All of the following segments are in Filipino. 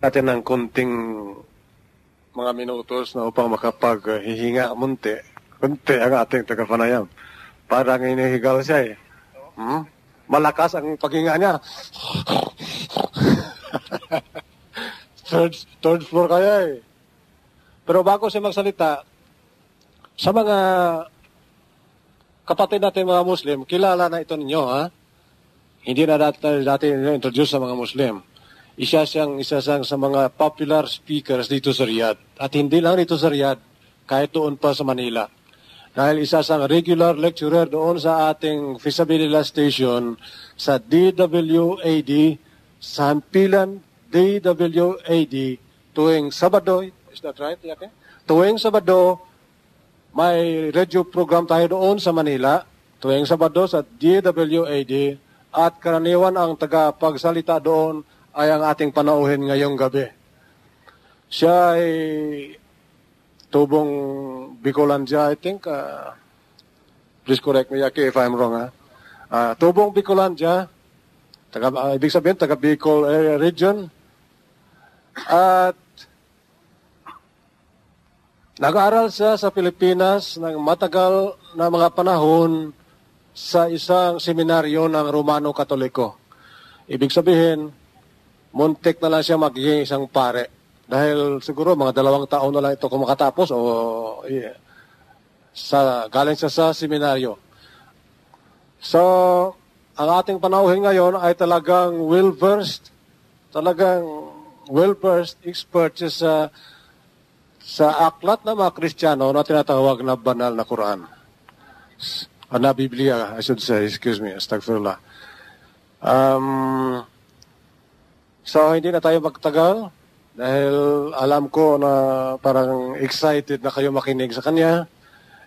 natin ng konting mga minutos na upang makapaghihinga munti ang ating tagapanayam. Parang inihigal siya eh. Malakas ang paghinga niya. third floor kaya eh. Pero bago siya magsalita, sa mga kapatid natin mga Muslim, kilala na ito ninyo ha? Hindi na dati introduce sa mga Muslim. Isa siyang sa mga popular speakers dito sa Riyadh. At hindi lang dito sa Riyadh, kahit doon pa sa Manila. Dahil isa siyang regular lecturer doon sa ating Fisabilillah Station sa DWAD, sa Hampilan DWAD, tuwing Sabado, is that right, Yake? Tuwing Sabado, may radio program tayo doon sa Manila, tuwing Sabado sa DWAD, at karaniwan ang tagapagsalita doon ay ang ating panauhin ngayong gabi. Siya ay tubong Bicolandia, I think. Please correct me, Yaki, if I'm wrong. Tubong Bicolandia, ibig sabihin, taga Bicol area region. At nag-aaral siya sa Pilipinas ng matagal na mga panahon sa isang seminaryo ng Romano Katoliko. Ibig sabihin, muntik na lang siya magiging isang pare. Dahil siguro mga 2 taon na lang ito kung makatapos o galing siya sa seminaryo. So, ang ating panauhin ngayon ay talagang well-versed, expert siya sa aklat ng mga Kristiyano na tinatawag na banal na Quran. Na Biblia, I should say, excuse me, astagfirullah. So, hindi na tayo magtagal dahil alam ko na parang excited na kayo makinig sa kanya.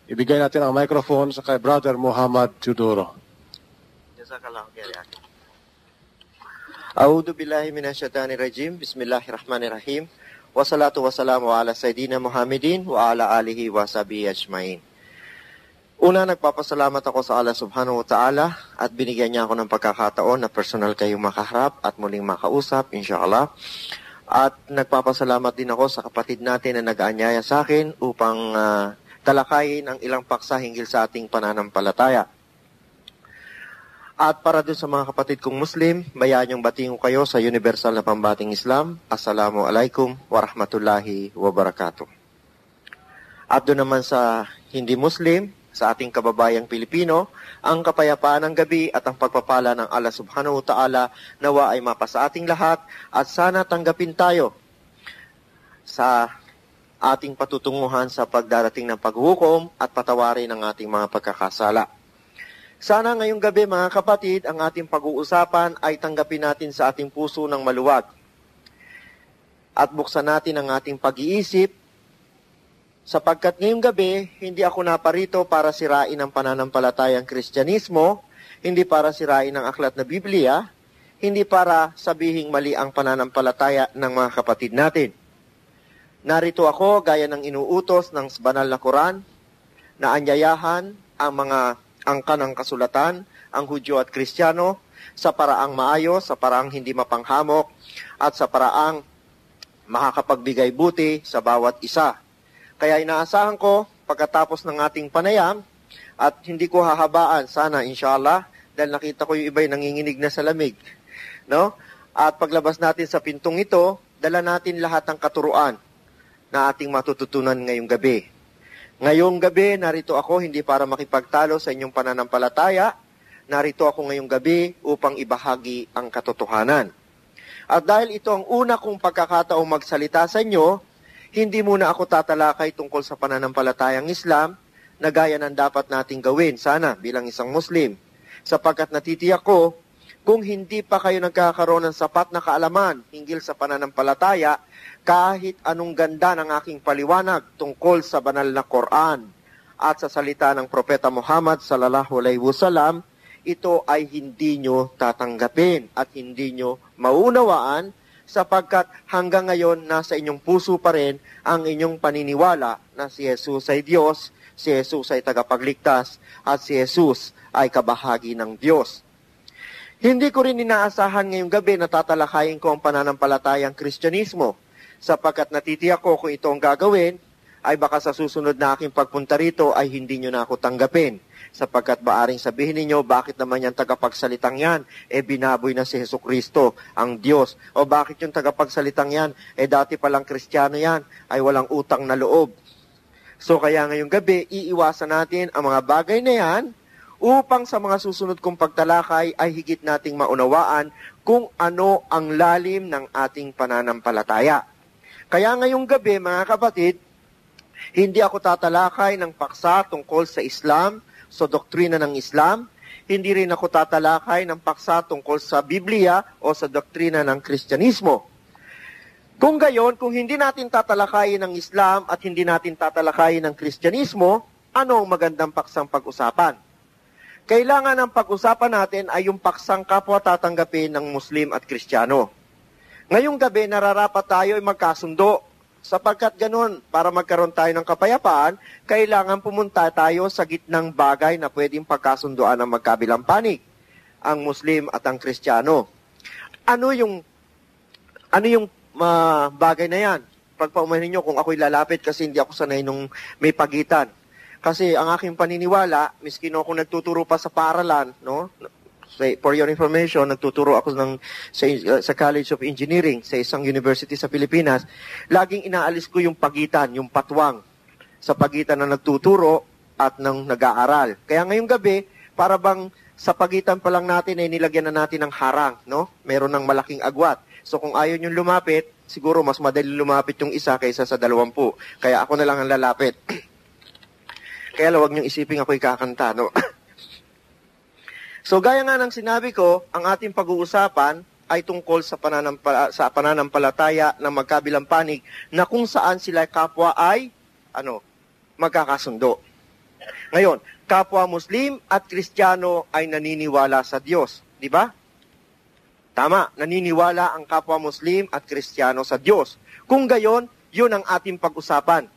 Ibigay natin ang microphone sa kay Brother Muhammad Tudoro. Jazakallahu khairan. A'udhu billahi minasyaitanir rajim. Bismillahirrahmanirrahim. Wassalatu wassalamu ala Sayyidina Muhammadin wa ala alihi wa sahbihi ajmain. Una, nagpapasalamat ako sa Allah subhanahu wa ta'ala at binigyan niya ako ng pagkakataon na personal kayong makaharap at muling makausap, inshallah. At nagpapasalamat din ako sa kapatid natin na nag-aanyaya sa akin upang talakayin ang ilang paksa hinggil sa ating pananampalataya. At para dun sa mga kapatid kong Muslim, bayaan yung batiin ko kayo sa universal na pambating Islam. Assalamualaikum warahmatullahi wabarakatuh. At doon naman sa hindi Muslim, sa ating kababayang Pilipino, ang kapayapaan ng gabi at ang pagpapala ng Allah subhanahu wa ta'ala nawa ay mapasa ating lahat at sana tanggapin tayo sa ating patutunguhan sa pagdarating ng paghukom at patawarin ang ating mga pagkakasala. Sana ngayong gabi mga kapatid, ang ating pag-uusapan ay tanggapin natin sa ating puso ng maluwag at buksan natin ang ating pag-iisip sapagkat ngayong gabi, hindi ako naparito para sirain ang pananampalatayang Kristyanismo, hindi para sirain ang aklat na Biblia, hindi para sabihing mali ang pananampalataya ng mga kapatid natin. Narito ako gaya ng inuutos ng banal na Quran na anyayahan ang mga angkan ng kasulatan, ang Hudyo at Kristiyano, sa paraang maayos, sa paraang hindi mapanghamok, at sa paraang makakapagbigay buti sa bawat isa. Kaya inaasahan ko, pagkatapos ng ating panayam, at hindi ko hahabaan, sana inshallah, dahil nakita ko yung iba'y nanginginig na sa lamig. No? At paglabas natin sa pintong ito, dala natin lahat ng katuruan na ating matututunan ngayong gabi. Ngayong gabi, narito ako hindi para makipagtalo sa inyong pananampalataya, narito ako ngayong gabi upang ibahagi ang katotohanan. At dahil ito ang una kong pagkakataong magsalita sa inyo, hindi muna ako tatalakay tungkol sa pananampalatayang Islam na gaya ng dapat nating gawin sana bilang isang Muslim. Sapagkat natitiyak ko, kung hindi pa kayo nagkakaroon ng sapat na kaalaman hinggil sa pananampalataya, kahit anong ganda ng aking paliwanag tungkol sa banal na Quran at sa salita ng Propeta Muhammad sallallahu alaihi wasallam, ito ay hindi nyo tatanggapin at hindi nyo maunawaan sapagkat hanggang ngayon nasa inyong puso pa rin ang inyong paniniwala na si Jesus ay Diyos, si Jesus ay tagapagligtas, at si Jesus ay kabahagi ng Diyos. Hindi ko rin inaasahan ngayong gabi na tatalakayin ko ang pananampalatayang Kristyanismo, sapagkat natitiyak ko kung ito ang gagawin, ay baka sa susunod na aking pagpunta rito ay hindi nyo na ako tanggapin. Sapagkat maaring sabihin ninyo, bakit naman yung tagapagsalitang yan, binaboy na si Jesucristo, ang Diyos. O bakit yung tagapagsalitang yan, dati palang Kristiyano yan, ay walang utang na loob. So kaya ngayong gabi, iiwasan natin ang mga bagay na yan, upang sa mga susunod kong pagtalakay ay higit nating maunawaan kung ano ang lalim ng ating pananampalataya. Kaya ngayong gabi, mga kapatid, hindi ako tatalakay ng paksa tungkol sa Islam, sa doktrina ng Islam. Hindi rin ako tatalakay ng paksa tungkol sa Biblia o sa doktrina ng Kristyanismo. Kung gayon, kung hindi natin tatalakayin ng Islam at hindi natin tatalakayin ng Kristyanismo, ano ang magandang paksang pag-usapan? Kailangan ang pag-usapan natin ay yung paksang kapwa tatanggapin ng Muslim at Kristiyano. Ngayong gabi, nararapat tayo ay magkasundo. Sapagkat ganun, para magkaroon tayo ng kapayapaan, kailangan pumunta tayo sa gitnang bagay na pwedeng pagkasunduan ng magkabilang panig, ang Muslim at ang Kristiyano. Ano yung bagay na yan? Pagpaumanin nyo kung ako'y lalapit kasi hindi ako sanay nung may pagitan. Kasi ang aking paniniwala, miskin ako nagtuturo pa sa paaralan, no? For your information, nagtuturo ako sa College of Engineering sa isang university sa Pilipinas. Laging inaalis ko yung pagitan, yung patwang sa pagitan ng nagtuturo at ng nag-aaral. Kaya ngayong gabi, para bang sa pagitan pa lang natin ay nilagyan na natin ng harang, no? Meron ng malaking agwat. So kung ayaw nyo lumapit, siguro mas madali lumapit yung isa kaysa sa 20. Kaya ako na lang ang lalapit. Kaya huwag nyo isipin ako'y kakanta, no? So gaya nga ng sinabi ko, ang ating pag-uusapan ay tungkol sa pananampalataya ng magkabilang panig na kung saan sila kapwa ay magkakasundo. Ngayon, kapwa Muslim at Kristiyano ay naniniwala sa Diyos, di ba? Tama, naniniwala ang kapwa Muslim at Kristiyano sa Diyos. Kung gayon, yun ang ating pag-usapan.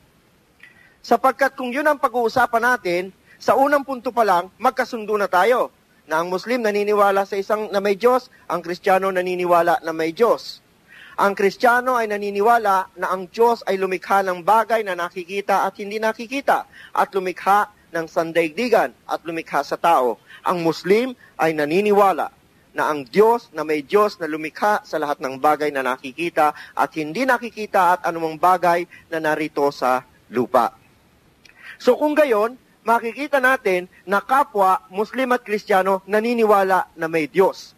Sapagkat kung yun ang pag-uusapan natin, sa unang punto pa lang, magkasundo na tayo. Na ang Muslim naniniwala sa isang na may Diyos, ang Kristiyano naniniwala na may Diyos. Ang Kristiyano ay naniniwala na ang Diyos ay lumikha ng bagay na nakikita at hindi nakikita, at lumikha ng sandaigdigan at lumikha sa tao. Ang Muslim ay naniniwala na ang Diyos na may Diyos na lumikha sa lahat ng bagay na nakikita at hindi nakikita at anumang bagay na narito sa lupa. So kung gayon, makikita natin na kapwa, Muslim at Kristiyano, naniniwala na may Diyos.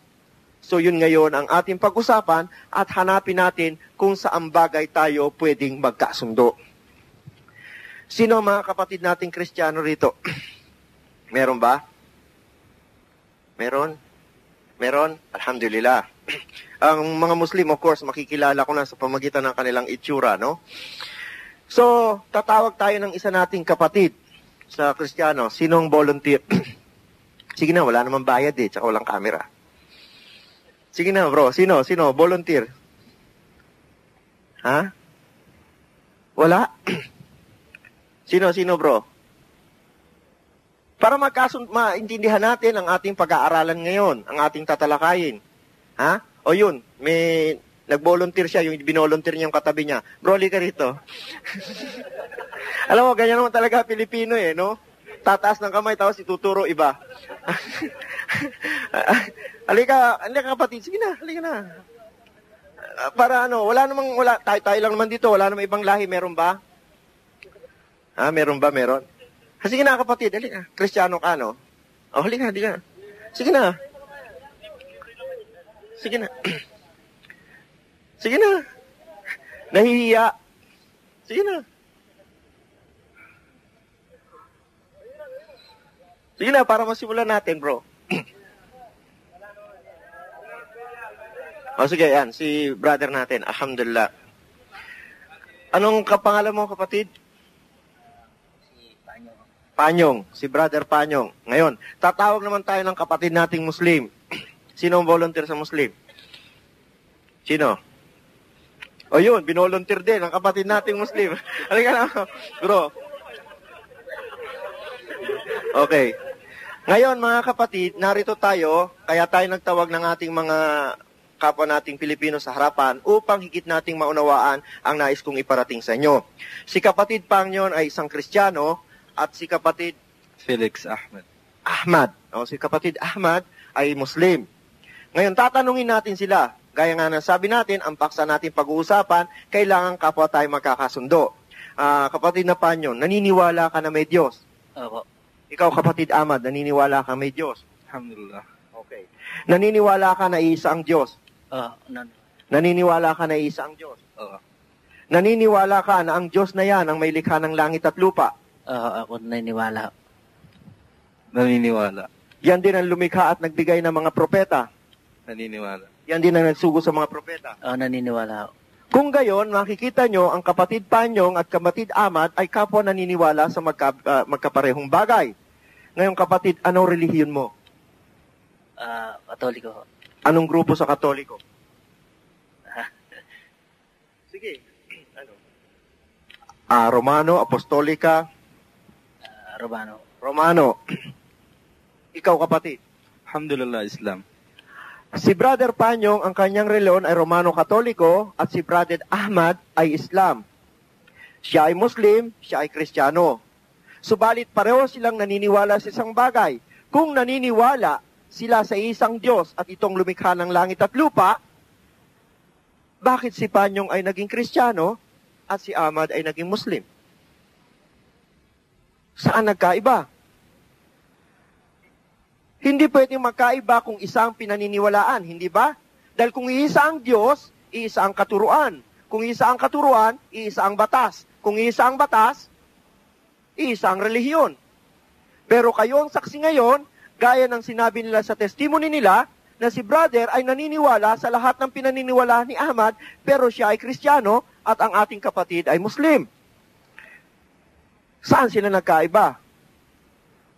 So yun ngayon ang ating pag-usapan at hanapin natin kung saan bagay tayo pwedeng magkasundo. Sino ang mga kapatid nating Kristiyano rito? Meron ba? Meron? Meron? Alhamdulillah. Ang mga Muslim, of course, makikilala ko na sa pamagitan ng kanilang itsura, no? So, tatawag tayo ng isa nating kapatid sa Kristiyano. Sino ang volunteer? Sige na, wala namang bayad tsaka walang camera. Sige na, bro. Sino? Volunteer. Ha? Wala? Sino, bro? Para maintindihan natin ang ating pag-aaralan ngayon, ang ating tatalakayin. Ha? O yun, may nag-volunteer siya, yung binolunteer niya yung katabi niya. Bro, ka rito. Alam mo, ganyan naman talaga Pilipino no? Tataas ng kamay, tapos ituturo iba. Halika kapatid, sige na, halika na. Para tayo lang naman dito, wala namang ibang lahi, meron ba? Meron ba? Meron? Sige na kapatid, halika. Kristiyano ka, no? Halika. Sige na. Sige na. Nahihiya. Sige na. Sige na, para masimulan natin, bro. Sige, yan. Si brother natin. Alhamdulillah. Anong kapangalan mo, kapatid? Panyong. Si brother Panyong. Ngayon, tatawag naman tayo ng kapatid nating Muslim. Sino ang volunteer sa Muslim? Sino? O yun, binolunteer din ang kapatid nating Muslim. Halika na, bro. Okay. Ngayon, mga kapatid, narito tayo, kaya tayo nagtawag ng ating mga kapwa nating Pilipino sa harapan upang higit nating maunawaan ang nais kong iparating sa inyo. Si kapatid Pangyon ay isang Kristiyano at si kapatid Felix Ahmed. Ahmad. Si kapatid Ahmad ay Muslim. Ngayon, tatanungin natin sila. Gaya nga na sabi natin, ang paksa natin pag-uusapan, kailangan kapwa tayo magkakasundo. Kapatid na Pangyon, naniniwala ka na may Diyos? Opo. Ikaw, kapatid Ahmad, naniniwala ka may Diyos? Alhamdulillah. Okay. Naniniwala ka na isa ang Diyos? Naniniwala ka na isa ang Diyos? Naniniwala ka na ang Diyos na yan ang may likha ng langit at lupa? Ako naniniwala. Naniniwala. Yan din ang lumikha at nagbigay ng mga propeta? Naniniwala. Yan din ang nagsugo sa mga propeta? Naniniwala ako. Kung gayon, makikita nyo, ang kapatid Panyong at kapatid Ahmad ay kapwa naniniwala sa magkaparehong bagay. Ngayon, kapatid, anong relihiyon mo? Katoliko. Anong grupo sa Katoliko? Sige. Ano? Romano, Apostolika? Romano. Romano. Ikaw, kapatid? Alhamdulillah, Islam. Si Brother Panyong, ang kanyang reliyon ay Romano Katoliko at si Brother Ahmad ay Islam. Siya ay Muslim, siya ay Kristiyano. Subalit pareho silang naniniwala sa isang bagay. Kung naniniwala sila sa isang Diyos at itong lumikha ng langit at lupa, bakit si Panyong ay naging Kristiyano at si Ahmad ay naging Muslim? Saan nagkaiba? Hindi pwedeng magkaiba kung isa ang pinaniniwalaan, hindi ba? Dahil kung iisa ang Diyos, iisa ang katuruan. Kung iisa ang katuruan, iisa ang batas. Kung iisa ang batas, iisa ang relihiyon. Pero kayo ang saksi ngayon, gaya ng sinabi nila sa testimony nila, na si brother ay naniniwala sa lahat ng pinaniniwalaan ni Ahmad, pero siya ay Kristiyano at ang ating kapatid ay Muslim. Saan sila nagkaiba?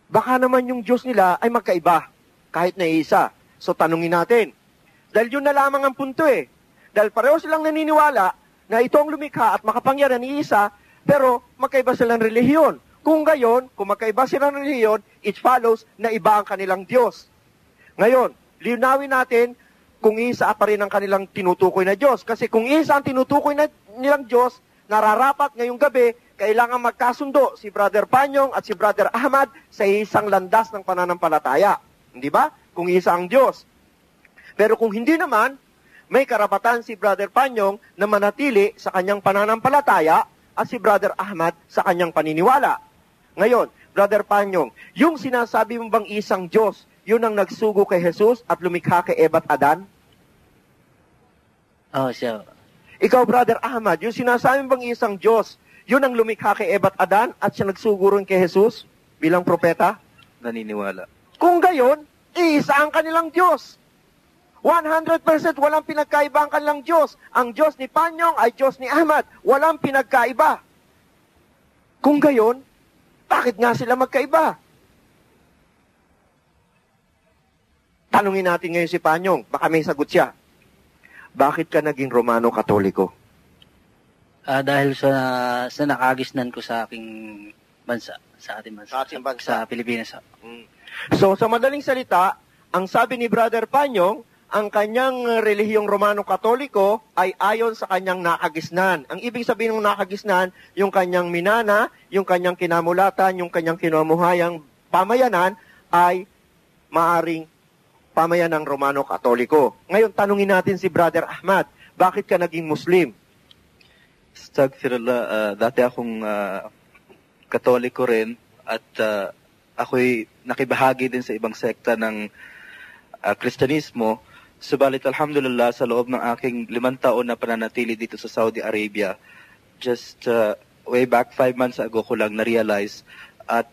Baka naman yung Diyos nila ay magkaiba, kahit na isa. So tanungin natin. Dahil yun na lamang ang punto eh. Dahil pareho silang naniniwala na ito ang lumikha at makapangyarihan ni isa, pero magkaiba silang relihiyon. Kung gayon, kung magkaiba silang relihiyon, it follows na iba ang kanilang Diyos. Ngayon, linawin natin kung isa pa rin ang kanilang tinutukoy na Diyos. Kasi kung isa ang tinutukoy na nilang Diyos, nararapat ngayong gabi, kailangan magkasundo si Brother Panyong at si Brother Ahmad sa isang landas ng pananampalataya. Hindi ba? Kung isa ang Diyos. Pero kung hindi naman, may karapatan si Brother Panyong na manatili sa kanyang pananampalataya at si Brother Ahmad sa kanyang paniniwala. Ngayon, Brother Panyong, yung sinasabi mo bang isang Diyos, yun ang nagsugo kay Jesus at lumikha kay Eva at Adan? Siya. Ikaw, Brother Ahmad, yung sinasabi mo bang isang Diyos, yun ang lumikha kay Eva at Adan at siya nagsugo rin kay Jesus bilang propeta? Naniniwala. Kung gayon, isa ang kanilang Diyos. 100% walang pinagkaiba ang kanilang Diyos. Ang Diyos ni Panyong ay Diyos ni Ahmad. Walang pinagkaiba. Kung gayon, bakit nga sila magkaiba? Tanungin natin ngayon si Panyong. Baka may sagot siya. Bakit ka naging Romano Katoliko? Dahil sa nakagisnan ko sa aking bansa, sa ating bansa. Sa ating bansa. Sa Pilipinas. So, sa madaling salita, ang sabi ni Brother Panyong, ang kanyang relihiyong Romano Katoliko ay ayon sa kanyang nakagisnan. Ang ibig sabihin ng nakagisnan, yung kanyang minana, yung kanyang kinamulatan, yung kanyang kinamuhayang pamayanan ay maaring pamayanang Romano Katoliko. Ngayon, tanungin natin si Brother Ahmad, bakit ka naging Muslim? Astagfirullah, dati akong Katoliko rin at ako'y nakibahagi din sa ibang sekta ng Kristyanismo. Subalit alhamdulillah sa loob ng aking 5 taon na pananatili dito sa Saudi Arabia, just way back 5 months ago ko lang na-realize at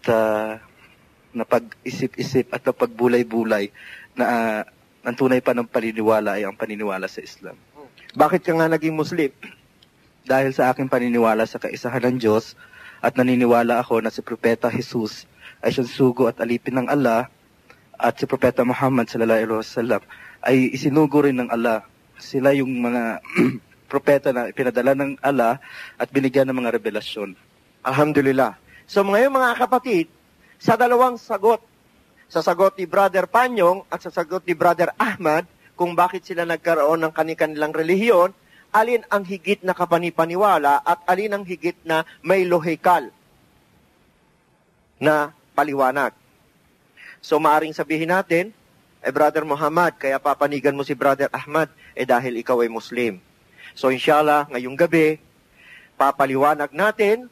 napag-isip-isip at napagbulay-bulay na ang tunay pa ng paniniwala ay ang paniniwala sa Islam. Bakit ka nga naging Muslim? Dahil sa aking paniniwala sa kaisahan ng Diyos at naniniwala ako na si Propeta Jesus ay siyang sugo at alipin ng Allah at si Propeta Muhammad sallallahu alaihi wasallam ay isinugo rin ng Allah. Sila yung mga propeta na pinadala ng Allah at binigyan ng mga revelasyon. Alhamdulillah. So ngayon mga kapatid, sa dalawang sagot, sa sagot ni Brother Panyong at sa sagot ni Brother Ahmad kung bakit sila nagkaroon ng kanilang relihiyon, alin ang higit na kapanipaniwala at alin ang higit na may lohikal na paliwanag. So maaring sabihin natin, Brother Muhammad, kaya papanigan mo si Brother Ahmad, dahil ikaw ay Muslim. So inshallah, ngayong gabi, papaliwanag natin,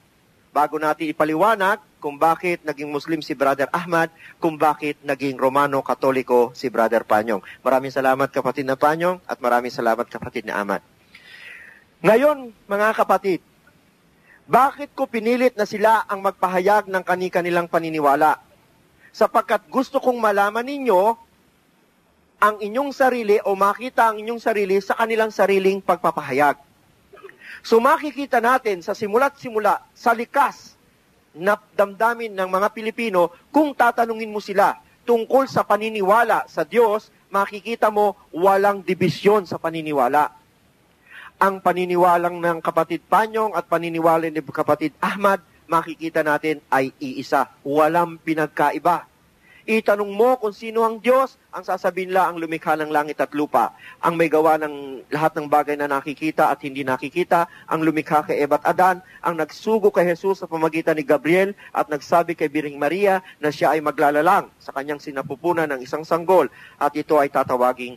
bago natin ipaliwanag, kung bakit naging Muslim si Brother Ahmad, kung bakit naging Romano-Katoliko si Brother Panyong. Maraming salamat kapatid na Panyong, at maraming salamat kapatid na Ahmad. Ngayon, mga kapatid, bakit ko pinilit na sila ang magpahayag ng kanilang paniniwala? Sapagkat gusto kong malaman ninyo ang inyong sarili o makita ang inyong sarili sa kanilang sariling pagpapahayag. So makikita natin sa simula't simula, sa likas na damdamin ng mga Pilipino, kung tatanungin mo sila tungkol sa paniniwala sa Diyos, makikita mo walang dibisyon sa paniniwala. Ang paniniwalang ng kapatid Panyong at paniniwala ni kapatid Ahmad, makikita natin ay iisa. Walang pinagkaiba. Itanong mo kung sino ang Diyos, ang sasabihin lang ang lumikha ng langit at lupa. Ang may gawa ng lahat ng bagay na nakikita at hindi nakikita, ang lumikha kay Eva at Adan, ang nagsugo kay Jesus sa pamagitan ni Gabriel at nagsabi kay Biring Maria na siya ay maglalalang sa kanyang sinapupunan ng isang sanggol at ito ay tatawaging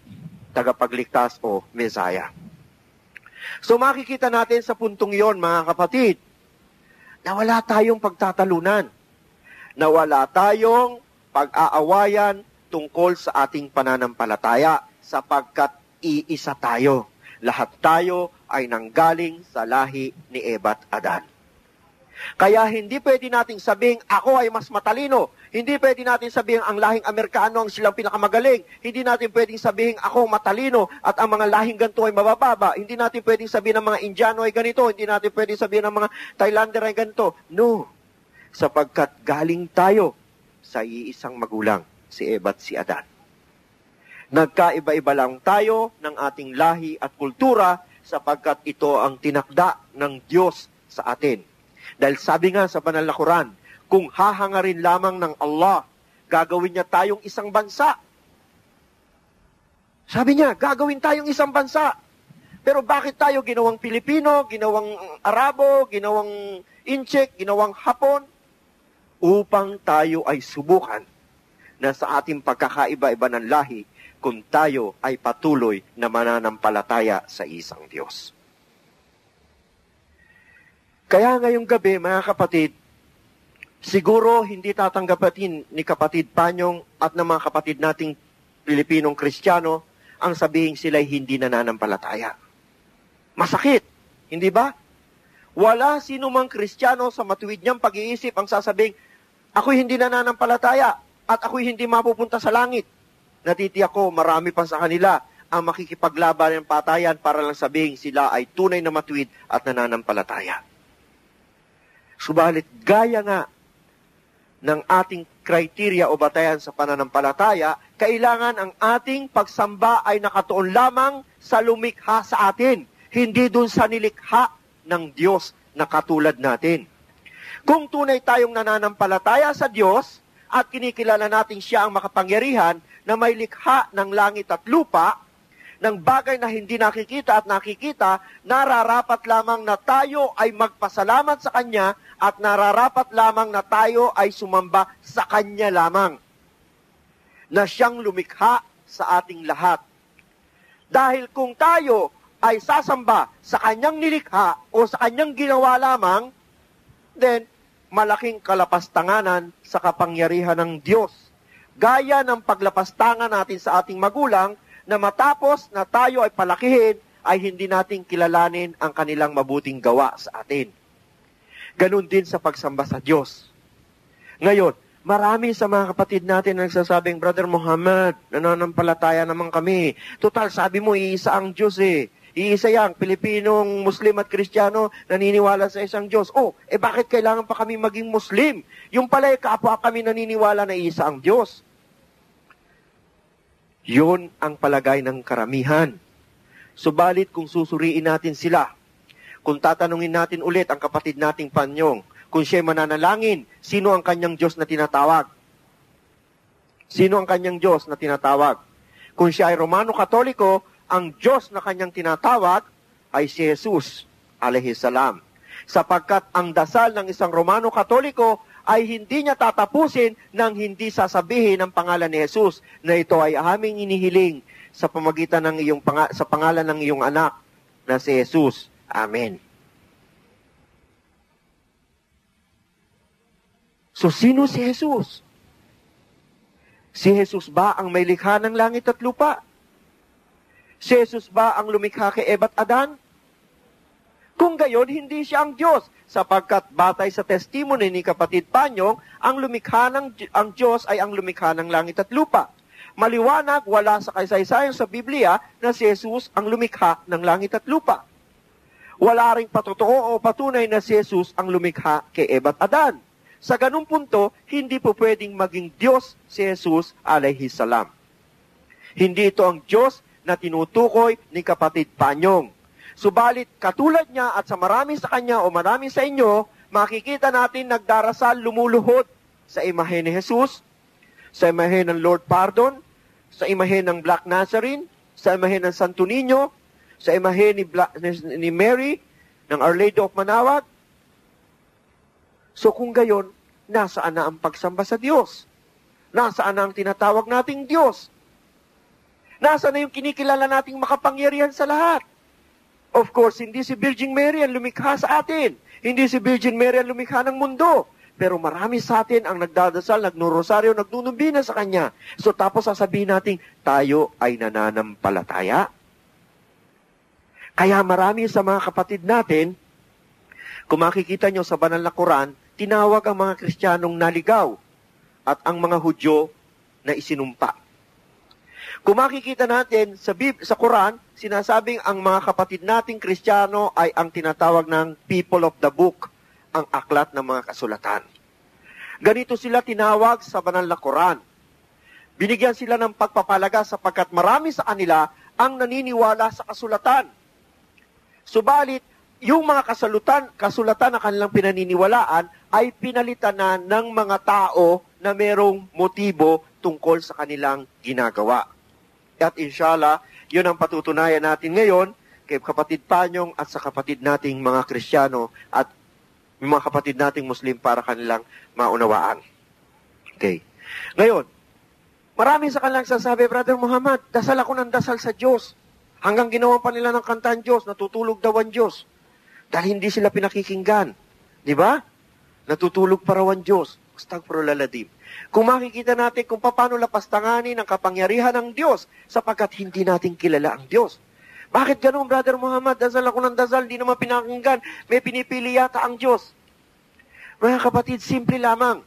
tagapagligtas o Messiah. So makikita natin sa puntong iyon, mga kapatid, na wala tayong pagtatalunan, na wala tayong pag-aawayan tungkol sa ating pananampalataya sapagkat iisa tayo. Lahat tayo ay nanggaling sa lahi ni Eva at Adan. Kaya hindi pwede nating sabihin, ako ay mas matalino. Hindi pwede natin sabihin, ang lahing Amerikano ang silang pinakamagaling. Hindi natin pwedeng sabihin, ako matalino at ang mga lahing ganito ay mabababa. Hindi natin pwedeng sabihin, ang mga Indiano ay ganito. Hindi natin pwedeng sabihin, ang mga Thailander ay ganito. No. Sapagkat galing tayo sa iisang magulang, si Eva at si Adan. Nagkaiba-iba lang tayo ng ating lahi at kultura sapagkat ito ang tinakda ng Diyos sa atin. Dahil sabi nga sa banal na Quran, kung hahangarin lamang ng Allah, gagawin niya tayong isang bansa. Sabi niya, gagawin tayong isang bansa. Pero bakit tayo ginawang Pilipino, ginawang Arabo, ginawang Inchik, ginawang Hapon? Upang tayo ay subukan na sa ating pagkakaiba-iba ng lahi kung tayo ay patuloy na mananampalataya sa isang Diyos. Kaya ngayong gabi, mga kapatid, siguro hindi tatanggapin ni kapatid Panyong at ng mga kapatid nating Pilipinong Kristiyano ang sabihin sila'y hindi nananampalataya. Masakit, hindi ba? Wala sino mang Kristiyano sa matuwid niyang pag-iisip ang sasabing, ako'y hindi nananampalataya at ako'y hindi mapupunta sa langit. Natitiyak ko, marami pa sa kanila ang makikipaglaban ng patayan para lang sabihin sila ay tunay na matuwid at nananampalataya. Subalit, gaya nga ng ating kriteria o batayan sa pananampalataya, kailangan ang ating pagsamba ay nakatuon lamang sa lumikha sa atin, hindi dun sa nilikha ng Diyos na katulad natin. Kung tunay tayong nananampalataya sa Diyos at kinikilala natin siya ang makapangyarihan na may likha ng langit at lupa, ng bagay na hindi nakikita at nakikita, nararapat lamang na tayo ay magpasalamat sa Kanya at nararapat lamang na tayo ay sumamba sa Kanya lamang, na siyang lumikha sa ating lahat. Dahil kung tayo ay sasamba sa Kanyang nilikha o sa Kanyang ginawa lamang, then malaking kalapastanganan sa kapangyarihan ng Diyos. Gaya ng paglapastangan natin sa ating magulang na matapos na tayo ay palakihin, ay hindi natin kilalanin ang kanilang mabuting gawa sa atin. Ganon din sa pagsamba sa Diyos. Ngayon, marami sa mga kapatid natin na nagsasabing, Brother Muhammad, nananampalataya naman kami. Total, sabi mo, iisa ang Diyos eh. Iisa yang Pilipinong Muslim at Kristiyano naniniwala sa isang Diyos. Bakit kailangan pa kami maging Muslim? Yung pala kapwa kami naniniwala na iisa ang Diyos. Yun ang palagay ng karamihan. Subalit kung susuriin natin sila, kung tatanungin natin ulit ang kapatid nating Panyong, kung siya'y mananalangin, sino ang kanyang Diyos na tinatawag? Sino ang kanyang Diyos na tinatawag? Kung siya ay Romano Katoliko, ang Diyos na kanyang tinatawag ay si Jesus, alayhi salam. Sapagkat ang dasal ng isang Romano Katoliko ay hindi niya tatapusin nang hindi sasabihin ang pangalan ni Jesus na ito ay aming inihiling sa pamagitan ng sa pangalan ng iyong anak na si Jesus. Amen. So, sino si Jesus? Si Jesus ba ang may likha ng langit at lupa? Si Jesus ba ang lumikha kay Eva at Adan? Kung gayon, hindi siya ang Diyos, sapagkat batay sa testimony ni kapatid Panyong, ang Diyos ay ang lumikha ng langit at lupa. Maliwanag, wala sa kasaysayan sa Biblia na si Jesus ang lumikha ng langit at lupa. Wala ring patotoo o patunay na si Jesus ang lumikha kay Eva at Adan. Sa ganung punto, hindi po pwedeng maging Diyos si Jesus alayhi salam. Hindi ito ang Diyos na tinutukoy ni kapatid Panyong. Subalit, katulad niya at sa marami sa kanya o marami sa inyo, makikita natin nagdarasal lumuluhod sa imahe ni Jesus, sa imahe ng Lord Pardon, sa imahe ng Black Nazarene, sa imahe ng Santo Niño, sa imahe ni Mary, ng Our Lady of Manaoag. So kung gayon, nasaan na ang pagsamba sa Diyos? Nasaan na ang tinatawag nating Diyos? Nasaan na yung kinikilala nating makapangyarihan sa lahat? Of course, hindi si Virgin Mary ang lumikha sa atin. Hindi si Virgin Mary ang lumikha ng mundo. Pero marami sa atin ang nagdadasal, nagnurosaryo, nagnunumbina sa Kanya. So tapos sasabihin natin, tayo ay nananampalataya. Kaya marami sa mga kapatid natin, kung makikita nyo sa banal na Quran, tinawag ang mga Kristiyanong naligaw at ang mga Hudyo na isinumpa. Kung makikita natin sa Quran, sinasabing ang mga kapatid nating Kristiyano ay ang tinatawag ng people of the book, ang aklat ng mga kasulatan. Ganito sila tinawag sa banal na Quran. Binigyan sila ng pagpapalaga sapagkat marami sa kanila ang naniniwala sa kasulatan. Subalit, yung mga kasulatan na kanilang pinaniniwalaan ay pinalitan na ng mga tao na merong motibo tungkol sa kanilang ginagawa. At inshallah, yun ang patutunayan natin ngayon kay kapatid Panyong at sa kapatid nating mga Kristiyano at mga kapatid nating Muslim para kanilang maunawaan. Okay. Ngayon, marami sa kanilang sasabi, Brother Muhammad, dasal ako ng dasal sa Diyos. Hanggang ginawa pa nila ng kantaan Diyos, natutulog daw ang Diyos. Dahil hindi sila pinakikinggan. Di ba? Natutulog pa raw ang Diyos. Astagfirullahaladzim. Kung makikita natin kung paano lapastanganin ang kapangyarihan ng Diyos sapagkat hindi natin kilala ang Diyos. Bakit ganun, Brother Muhammad? Dasal ako ng dasal, hindi naman pinakinggan. May pinipili yata ang Diyos. Mga kapatid, simple lamang.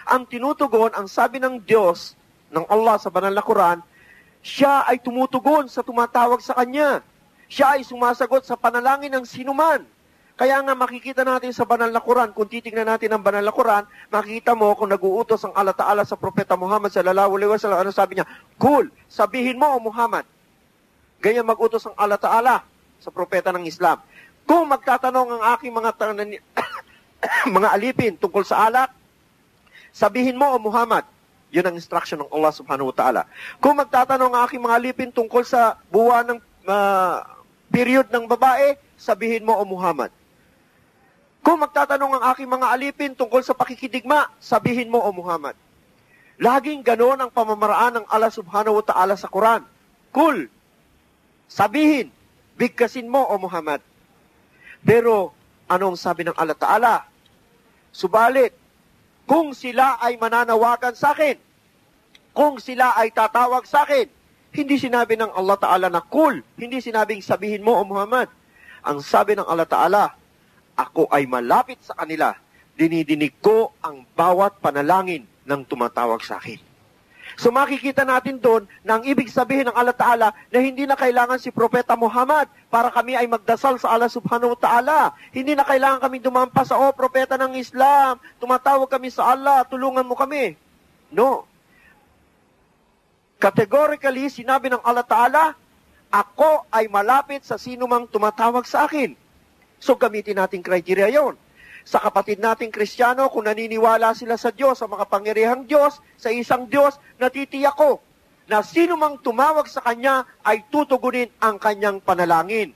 Ang tinutugon, ang sabi ng Diyos, ng Allah sa banal na Quran, siya ay tumutugon sa tumatawag sa Kanya. Siya ay sumasagot sa panalangin ng sinuman. Kaya nga makikita natin sa banal na Quran, kung titignan natin ang banal na Quran, makikita mo kung nag-uutos ang Allah Ta'ala sa Propeta Muhammad sallallahu alaihi wasallam, ano sabi niya? Kul, sabihin mo o Muhammad. Ganyan mag-utos ang Allah Ta'ala sa Propeta ng Islam. Kung magtatanong ang aking mga alipin tungkol sa alak, sabihin mo o Muhammad. Yun ang instruction ng Allah Subhanahu wa Ta'ala. Kung magtatanong ang aking mga alipin tungkol sa buwan ng period ng babae, sabihin mo o Muhammad. Kung magtatanong ang aking mga alipin tungkol sa pakikidigma, sabihin mo o Muhammad. Laging ganon ang pamamaraan ng Allah Subhanahu wa Ta'ala sa Quran. Kul, sabihin, bigkasin mo o Muhammad. Pero, anong sabi ng Allah Ta'ala? Subalit, kung sila ay mananawagan sa akin, kung sila ay tatawag sa akin, hindi sinabi ng Allah Ta'ala na kul, hindi sinabing sabihin mo o Muhammad. Ang sabi ng Allah Ta'ala, ako ay malapit sa kanila, dinidinig ko ang bawat panalangin ng tumatawag sa akin. So makikita natin doon na ang ibig sabihin ng Allah Ta'ala na hindi na kailangan si Propeta Muhammad para kami ay magdasal sa Allah Subhanahu wa Ta'ala. Hindi na kailangan kami dumampas sa, Propeta ng Islam, tumatawag kami sa Allah, tulungan mo kami. No. Categorically, sinabi ng Allah Ta'ala, ako ay malapit sa sino mang tumatawag sa akin. So gamitin natin criteria yon. sa kapatid nating Kristiyano kung naniniwala sila sa Diyos, sa makapangyarihang Diyos, sa isang Diyos, natitiyak ko na sino mang tumawag sa Kanya ay tutugunin ang Kanyang panalangin.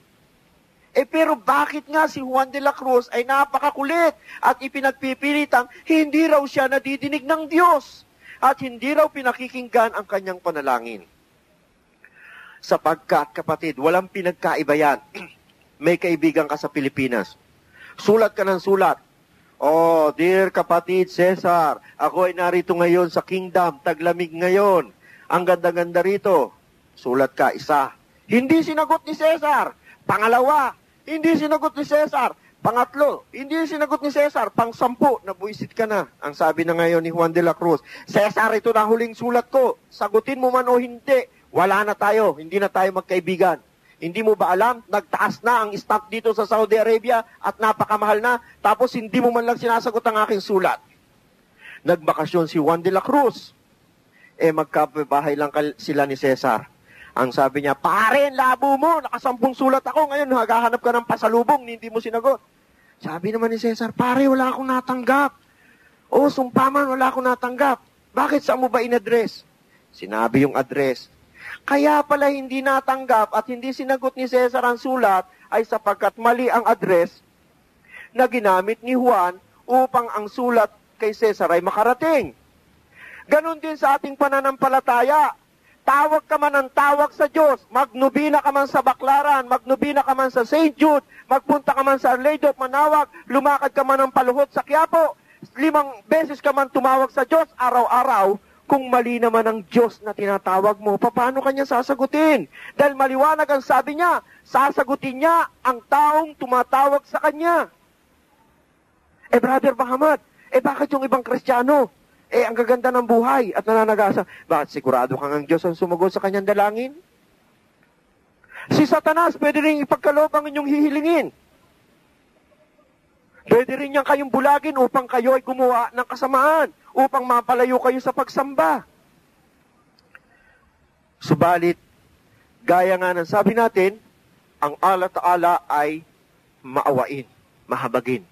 Pero bakit nga si Juan de la Cruz ay napakakulit at ipinagpipilitang hindi raw siya nadidinig ng Diyos at hindi raw pinakikinggan ang Kanyang panalangin? Sapagkat, kapatid, walang pinagkaiba yan. May kaibigan ka sa Pilipinas. Sulat ka ng sulat. Oh, dear kapatid Cesar, ako ay narito ngayon sa kingdom, taglamig ngayon. Ang ganda-ganda rito. Sulat ka, isa. Hindi sinagot ni Cesar. Pangalawa, hindi sinagot ni Cesar. Pangatlo, hindi sinagot ni Cesar. Pang-sampu, nabuisit ka na. Ang sabi na ngayon ni Juan de la Cruz, Cesar, ito na huling sulat ko. Sagutin mo man o hindi, wala na tayo. Hindi na tayo magkaibigan. Hindi mo ba alam, nagtaas na ang stock dito sa Saudi Arabia at napakamahal na, tapos hindi mo man lang sinasagot ang aking sulat. Nagbakasyon si Juan de la Cruz. Magkabahay lang sila ni Cesar. Ang sabi niya, pare, labo mo, nakasampung sulat ako, ngayon naghahanap ka ng pasalubong, hindi mo sinagot. Sabi naman ni Cesar, pare, wala akong natanggap. O, sumpaman, wala akong natanggap. Bakit, saan mo ba in-address? Sinabi yung address. Kaya pala hindi natanggap at hindi sinagot ni Cesar ang sulat ay sapagkat mali ang address na ginamit ni Juan upang ang sulat kay Cesar ay makarating. Ganon din sa ating pananampalataya. Tawag ka man ng tawag sa Diyos, magnubina ka man sa Baklaran, magnubina ka man sa St. Jude, magpunta ka man sa Our Lady of Manaoag, lumakad ka man ng Paluhod sa Quiapo, 5 beses ka man tumawag sa Diyos araw-araw, kung mali naman ang Diyos na tinatawag mo, paano kanya sasagutin? Dahil maliwanag ang sabi niya, sasagutin niya ang taong tumatawag sa kanya. Brother Bahamad, bakit yung ibang Kristiyano? Ang gaganda ng buhay at nananagasa. Bakit sigurado kang ang Diyos ang sumagot sa kanyang dalangin? Si Satanas, pwede rin ipagkaloob ang inyong hihilingin. Pwede rin niyang kayong bulagin upang kayo ay gumawa ng kasamaan, upang mapalayo kayo sa pagsamba. Subalit, gaya nga ng sabi natin, ang Allah Ta'ala ay maawain, mahabagin.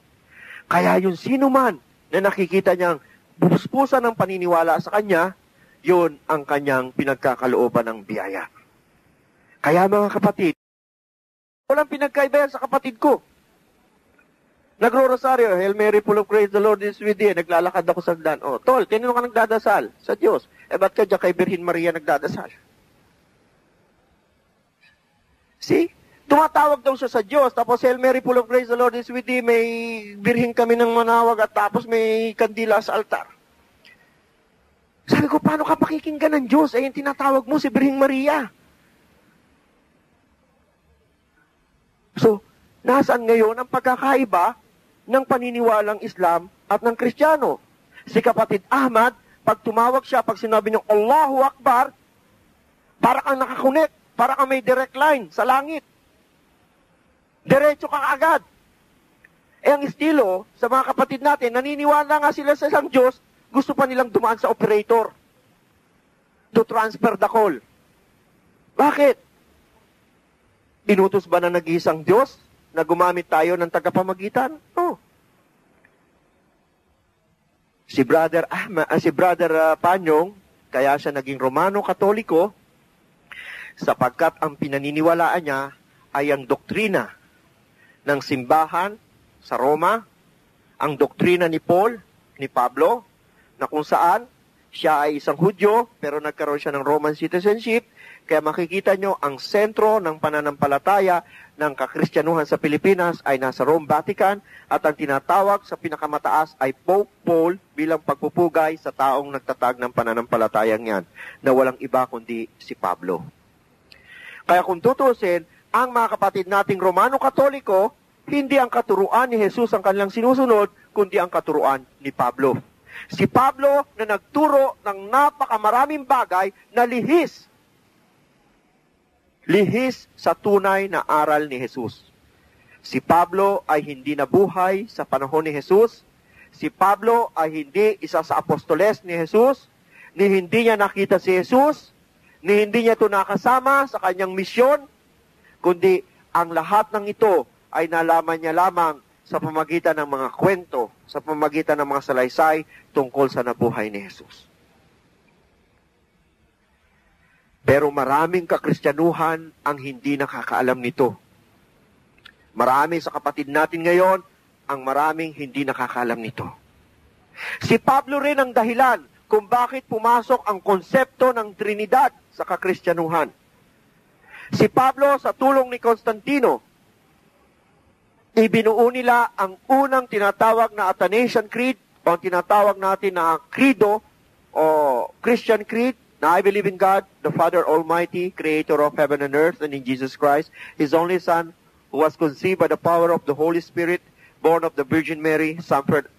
Kaya yung sino man na nakikita niyang buspusan ng paniniwala sa kanya, yun ang kanyang pinagkakalooban ng biyaya. Kaya mga kapatid, walang pinagkaiba sa kapatid ko. Nagro-rosaryo, Hail Mary, full of grace, the Lord is with thee. Naglalakad ako sa hagdan. Tol, kanino ka nagdadasal? Sa Diyos. Ba't ka dyan kay Birhen Maria nagdadasal? See? Tumatawag daw siya sa Diyos, tapos Hail Mary, full of grace, the Lord is with thee. May birhin kami ng Manaoag at tapos may kandila sa altar. Sabi ko, paano ka pakikinggan ng Diyos? Yung tinatawag mo si Birhen Maria. So, nasaan ngayon ang pagkakaiba ng paniniwalang Islam at ng Kristiyano? Si kapatid Ahmad, pag tumawag siya, pag sinabi niyong Allahu Akbar, para kang nakakunik, para kang may direct line sa langit. Diretso ka agad. Ang estilo sa mga kapatid natin, naniniwala nga sila sa isang Diyos, gusto pa nilang dumaan sa operator to transfer the call. Bakit? Inutos ba na nag-iisang Diyos na gumamit tayo ng tagapamagitan? No. Si Brother Panyong, kaya siya naging Romano Katoliko, sapagkat ang pinaniniwalaan niya ay ang doktrina ng simbahan sa Roma, ang doktrina ni Pablo, na kung saan siya ay isang Hudyo, pero nagkaroon siya ng Roman citizenship. Kaya makikita nyo, ang sentro ng pananampalataya ng kakristyanuhan sa Pilipinas ay nasa Rome, Vatican, at ang tinatawag sa pinakamataas ay Pope Paul bilang pagpupugay sa taong nagtatag ng pananampalatayang yan, na walang iba kundi si Pablo. Kaya kung tutusin, ang mga kapatid nating Romano Katoliko, hindi ang katuruan ni Jesus ang kanilang sinusunod, kundi ang katuruan ni Pablo. Si Pablo na nagturo ng napakamaraming bagay na lihis sa tunay na aral ni Jesus. Si Pablo ay hindi nabuhay sa panahon ni Jesus. Si Pablo ay hindi isa sa apostoles ni Jesus, ni hindi niya nakita si Jesus, ni hindi niya ito nakasama sa kanyang misyon, kundi ang lahat ng ito ay nalaman niya lamang sa pamagitan ng mga kwento, sa pamagitan ng mga salaysay tungkol sa nabuhay ni Jesus. Pero maraming kakristyanuhan ang hindi nakakaalam nito. Marami sa kapatid natin ngayon ang maraming hindi nakakaalam nito. Si Pablo rin ang dahilan kung bakit pumasok ang konsepto ng Trinidad sa kakristyanuhan. Si Pablo sa tulong ni Constantino, ibinuo nila ang unang tinatawag na Athanasian Creed o ang tinatawag natin na Credo o Christian Creed na I believe in God, the Father Almighty, Creator of heaven and earth, and in Jesus Christ, His only Son, who was conceived by the power of the Holy Spirit, born of the Virgin Mary, suffered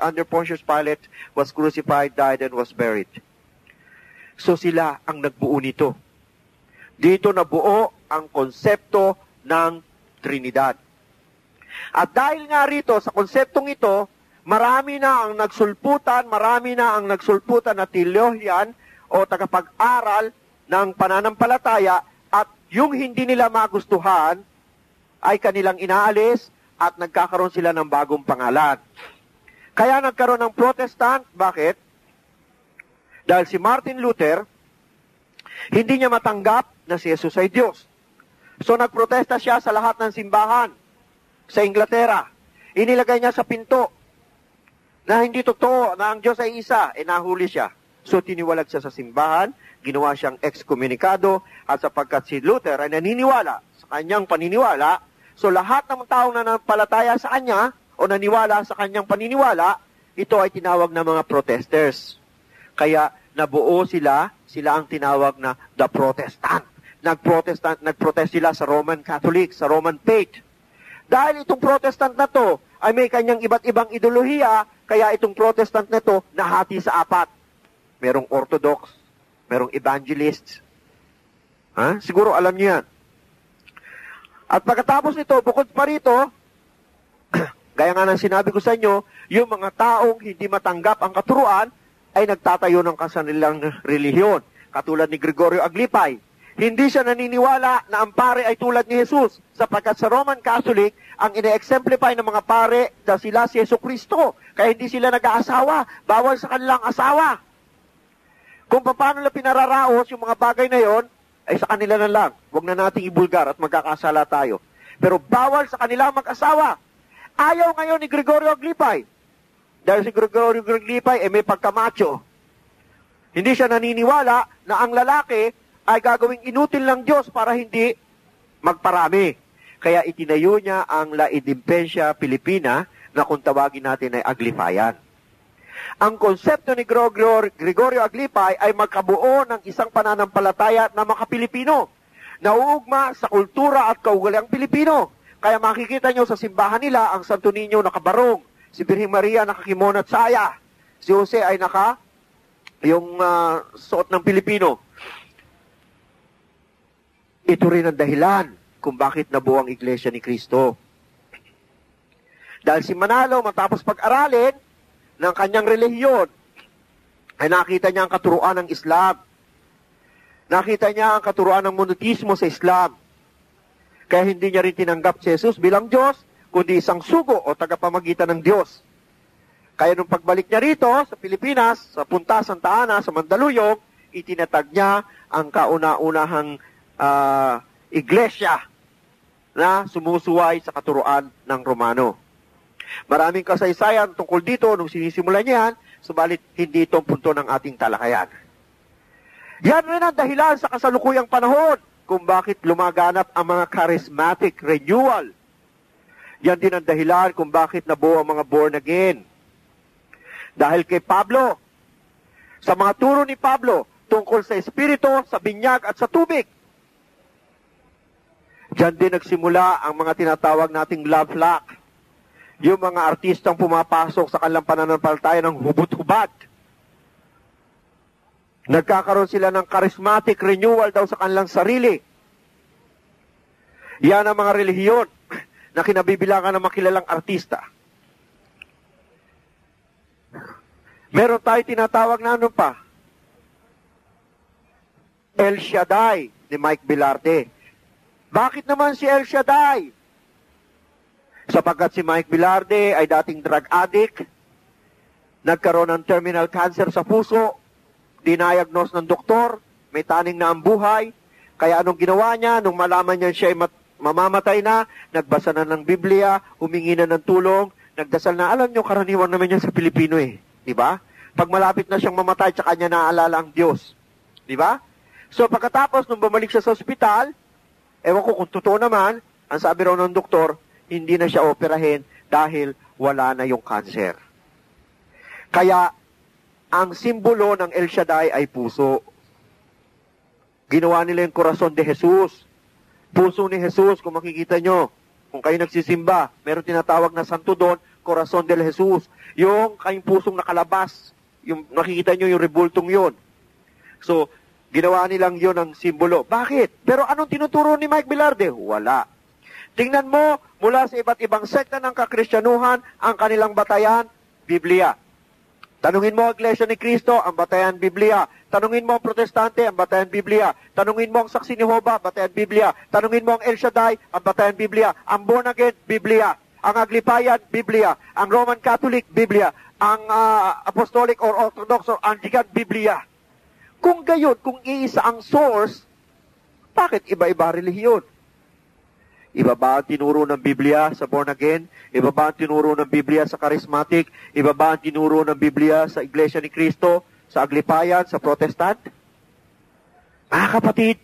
under Pontius Pilate, was crucified, died, and was buried. So sila ang nagbuo nito. Dito nabuo ang konsepto ng Trinidad. At dahil nga rito, sa konseptong ito, marami na ang nagsulputan na teolohian o tagapag-aral ng pananampalataya at yung hindi nila magustuhan ay kanilang inaalis at nagkakaroon sila ng bagong pangalan. Kaya nagkaroon ng Protestant. Bakit? Dahil si Martin Luther, hindi niya matanggap na si Jesus ay Diyos. So nagprotesta siya sa lahat ng simbahan sa Inglaterra. Inilagay niya sa pinto na hindi totoo na ang Diyos ay isa. Nahuli siya. So tiniwalag siya sa simbahan, ginawa siyang excommunicado, at sapagkat si Luther ay naniniwala sa kanyang paniniwala, so lahat ng taong nanampalataya sa kanya o naniwala sa kanyang paniniwala, ito ay tinawag na mga protesters. Kaya nabuo sila ang tinawag na the Protestant. Nagprotest sila sa Roman Catholic, sa Roman Faith. Dahil itong Protestant na to ay may kanyang iba't ibang ideolohiya, kaya itong Protestant na to nahati sa apat. Merong Orthodox, merong Evangelists. Siguro alam niyo yan. At pagkatapos nito, bukod pa rito, gaya nga ng sinabi ko sa inyo, yung mga taong hindi matanggap ang katuruan ay nagtatayo ng kasanilang relihiyon. Katulad ni Gregorio Aglipay. Hindi siya naniniwala na ang pare ay tulad ni Jesus, sapagkat sa Roman Catholic, ang ine-exemplify ng mga pare na sila si Jesucristo. Kaya hindi sila nag-aasawa. Bawal sa kanilang asawa. Kung paano nila pinararaos yung mga bagay na yon, ay sa kanila na lang. Huwag na nating ibulgar at magkakasala tayo. Pero bawal sa kanila mag-asawa. Ayaw ngayon ni Gregorio Aglipay. Dahil si Gregorio Aglipay may pagkamacho. Hindi siya naniniwala na ang lalaki ay gagawing inutil ng Diyos para hindi magparami. Kaya itinayo niya ang La Independência Pilipina na kung tawagin natin ay Aglipayan. Ang konsepto ni Gregorio Aglipay ay magkabuo ng isang pananampalataya na makapilipino, nauugma sa kultura at kaugaliang Pilipino. Kaya makikita nyo sa simbahan nila ang Santo Niño nakabarong, si Birheng Maria nakakimono at saya, si Jose ay yung suot ng Pilipino. Ito rin ang dahilan kung bakit nabuo ang Iglesia ni Cristo. Dahil si Manalo, matapos pag-aralin ng kanyang relihiyon, ay nakita niya ang katuruan ng Islam. Nakita niya ang katuruan ng monoteismo sa Islam. Kaya hindi niya rin tinanggap si Jesus bilang Diyos, kundi isang sugo o tagapamagitan ng Diyos. Kaya nung pagbalik niya rito sa Pilipinas, sa Punta Santa Ana, sa Mandaluyong, itinatag niya ang kauna-unahang iglesia na sumusuway sa katuruan ng Romano. Maraming kasaysayan tungkol dito nung sinisimulan niyan, subalit hindi itong punto ng ating talakayan. Yan rin ang dahilan sa kasalukuyang panahon kung bakit lumaganap ang mga charismatic renewal. Yan din ang dahilan kung bakit nabuo ang mga born again. Dahil kay Pablo, sa mga turo ni Pablo tungkol sa Espiritu, sa binyag at sa tubig, diyan din nagsimula ang mga tinatawag nating love lock. Yung mga artistang pumapasok sa kanilang pananampalataya ng hubot-hubad. Nagkakaroon sila ng charismatic renewal daw sa kanilang sarili. Yan ang mga relihiyon na kinabibilangan ng makilalang artista. Meron tayo tinatawag na ano pa? El Shaddai ni Mike Velarde. Bakit naman si El Shaddai? Sapagkat si Mike Velarde ay dating drug addict, nagkaroon ng terminal cancer sa puso, dinayagnos ng doktor, may taning na ang buhay. Kaya anong ginawa niya? Nung malaman niya siya ay mamamatay na, nagbasa na ng Biblia, humingi na ng tulong, nagdasal na. Alam niyo, karaniwan naman yan sa Pilipino eh. Di ba? Pag malapit na siyang mamatay, tsaka niya naaalala ang Diyos. Di ba? So pagkatapos, nung bumalik siya sa ospital, ewan ko kung totoo naman, ang sabi raw ng doktor, hindi na siya operahin dahil wala na yung cancer. Kaya, ang simbolo ng El Shaddai ay puso. Ginawa nila yung Corazon de Jesus. Puso ni Jesus, kung makikita nyo, kung kayo nagsisimba, meron tinatawag na santo doon, Corazon de Jesus. Yung kayong pusong nakalabas, yung nakikita nyo yung rebultong yun. So, ginawa nilang yun ang simbolo. Bakit? Pero anong tinuturo ni Mike Velarde? Wala. Tingnan mo, mula sa iba't ibang sekta ng kakristyanuhan, ang kanilang batayan, Biblia. Tanungin mo ang Iglesia ni Cristo, ang batayan Biblia. Tanungin mo ang Protestante, ang batayan Biblia. Tanungin mo ang Saksi ni Jehovah, batayan Biblia. Tanungin mo ang El Shaddai, ang batayan Biblia. Ang Born Again, Biblia. Ang Aglipayan, Biblia. Ang Roman Catholic, Biblia. Ang Apostolic or Orthodox or Anglican, Biblia. Kung gayon, kung iisa ang source, bakit iba-iba relihiyon? Iba ba ang tinuro ng Biblia sa Born Again? Iba ba ang tinuro ng Biblia sa Charismatic? Iba ba ang tinuro ng Biblia sa Iglesia ni Cristo? Sa Aglipayan? Sa Protestant? Kapatid,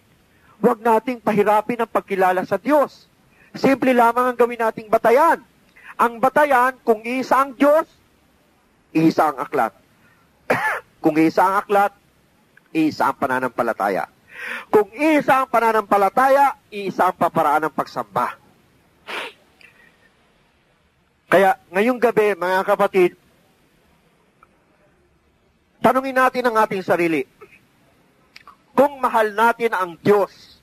huwag nating pahirapin ang pagkilala sa Diyos. Simple lamang ang gawin nating batayan. Ang batayan, kung isa ang Diyos, isa ang aklat. Kung isa ang aklat, isa ang pananampalataya. Kung isa ang pananampalataya, isa ang paparaan ng pagsamba. Kaya ngayong gabi, mga kapatid, tanungin natin ang ating sarili. Kung mahal natin ang Diyos,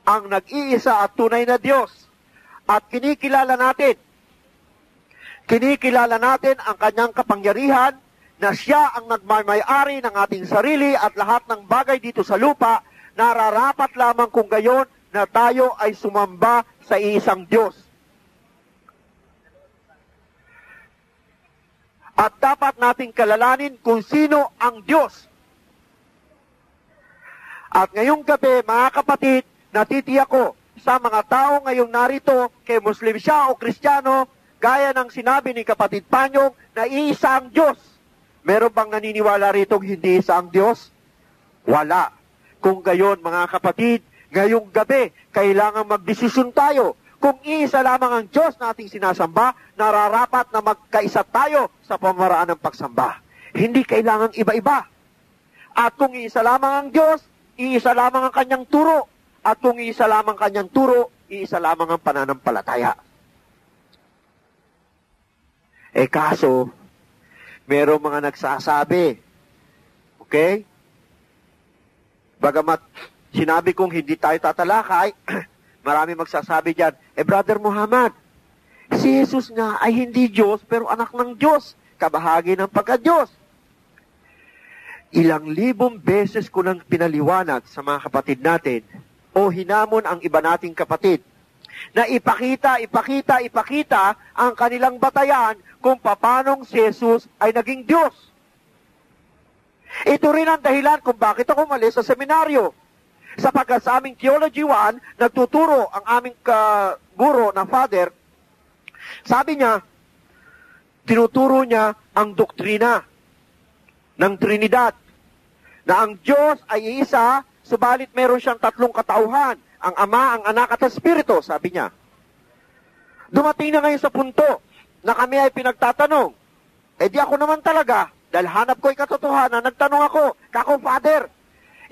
ang nag-iisa at tunay na Diyos, at kinikilala natin ang kanyang kapangyarihan, na siya ang nagmamay-ari ng ating sarili at lahat ng bagay dito sa lupa, nararapat lamang kung gayon na tayo ay sumamba sa isang Diyos. At dapat nating kalalanin kung sino ang Diyos. At ngayong gabi, mga kapatid, natitiyak ko sa mga tao ngayong narito, kay Muslim siya o Kristiyano, gaya ng sinabi ni kapatid Panyong, na isa ang Diyos. Meron bang naniniwala rito hindi isa ang Diyos? Wala. Kung gayon, mga kapatid, ngayong gabi, kailangan magdesisyon tayo. Kung isa lamang ang Diyos na ating sinasamba, nararapat na magkaisa tayo sa pamaraan ng pagsamba. Hindi kailangan iba-iba. At kung isa lamang ang Diyos, iisa lamang ang kanyang turo. At kung isa lamang kanyang turo, iisa lamang ang pananampalataya. Kaso, merong mga nagsasabi, okay? Bagamat sinabi kong hindi tayo tatalakay, marami magsasabi dyan, Brother Muhammad, si Jesus nga ay hindi Diyos, pero anak ng Diyos, kabahagi ng pagka-Diyos. Ilang libong beses ko nang pinaliwanag sa mga kapatid natin, o hinamon ang iba nating kapatid, na ipakita ang kanilang batayan kung paanong si Jesus ay naging Diyos. Ito rin ang dahilan kung bakit ako umalis sa seminaryo. Sapagkat sa aming Theology 1, nagtuturo ang aming guro na father, sabi niya, tinuturo niya ang doktrina ng Trinidad, na ang Diyos ay isa, subalit meron siyang tatlong katauhan, ang Ama, ang Anak at ang Espiritu, sabi niya. Dumating na ngayon sa punto na kami ay pinagtatanong. Di ako naman talaga, dahil hanap ko ay katotohanan, nagtanong ako, kako Father,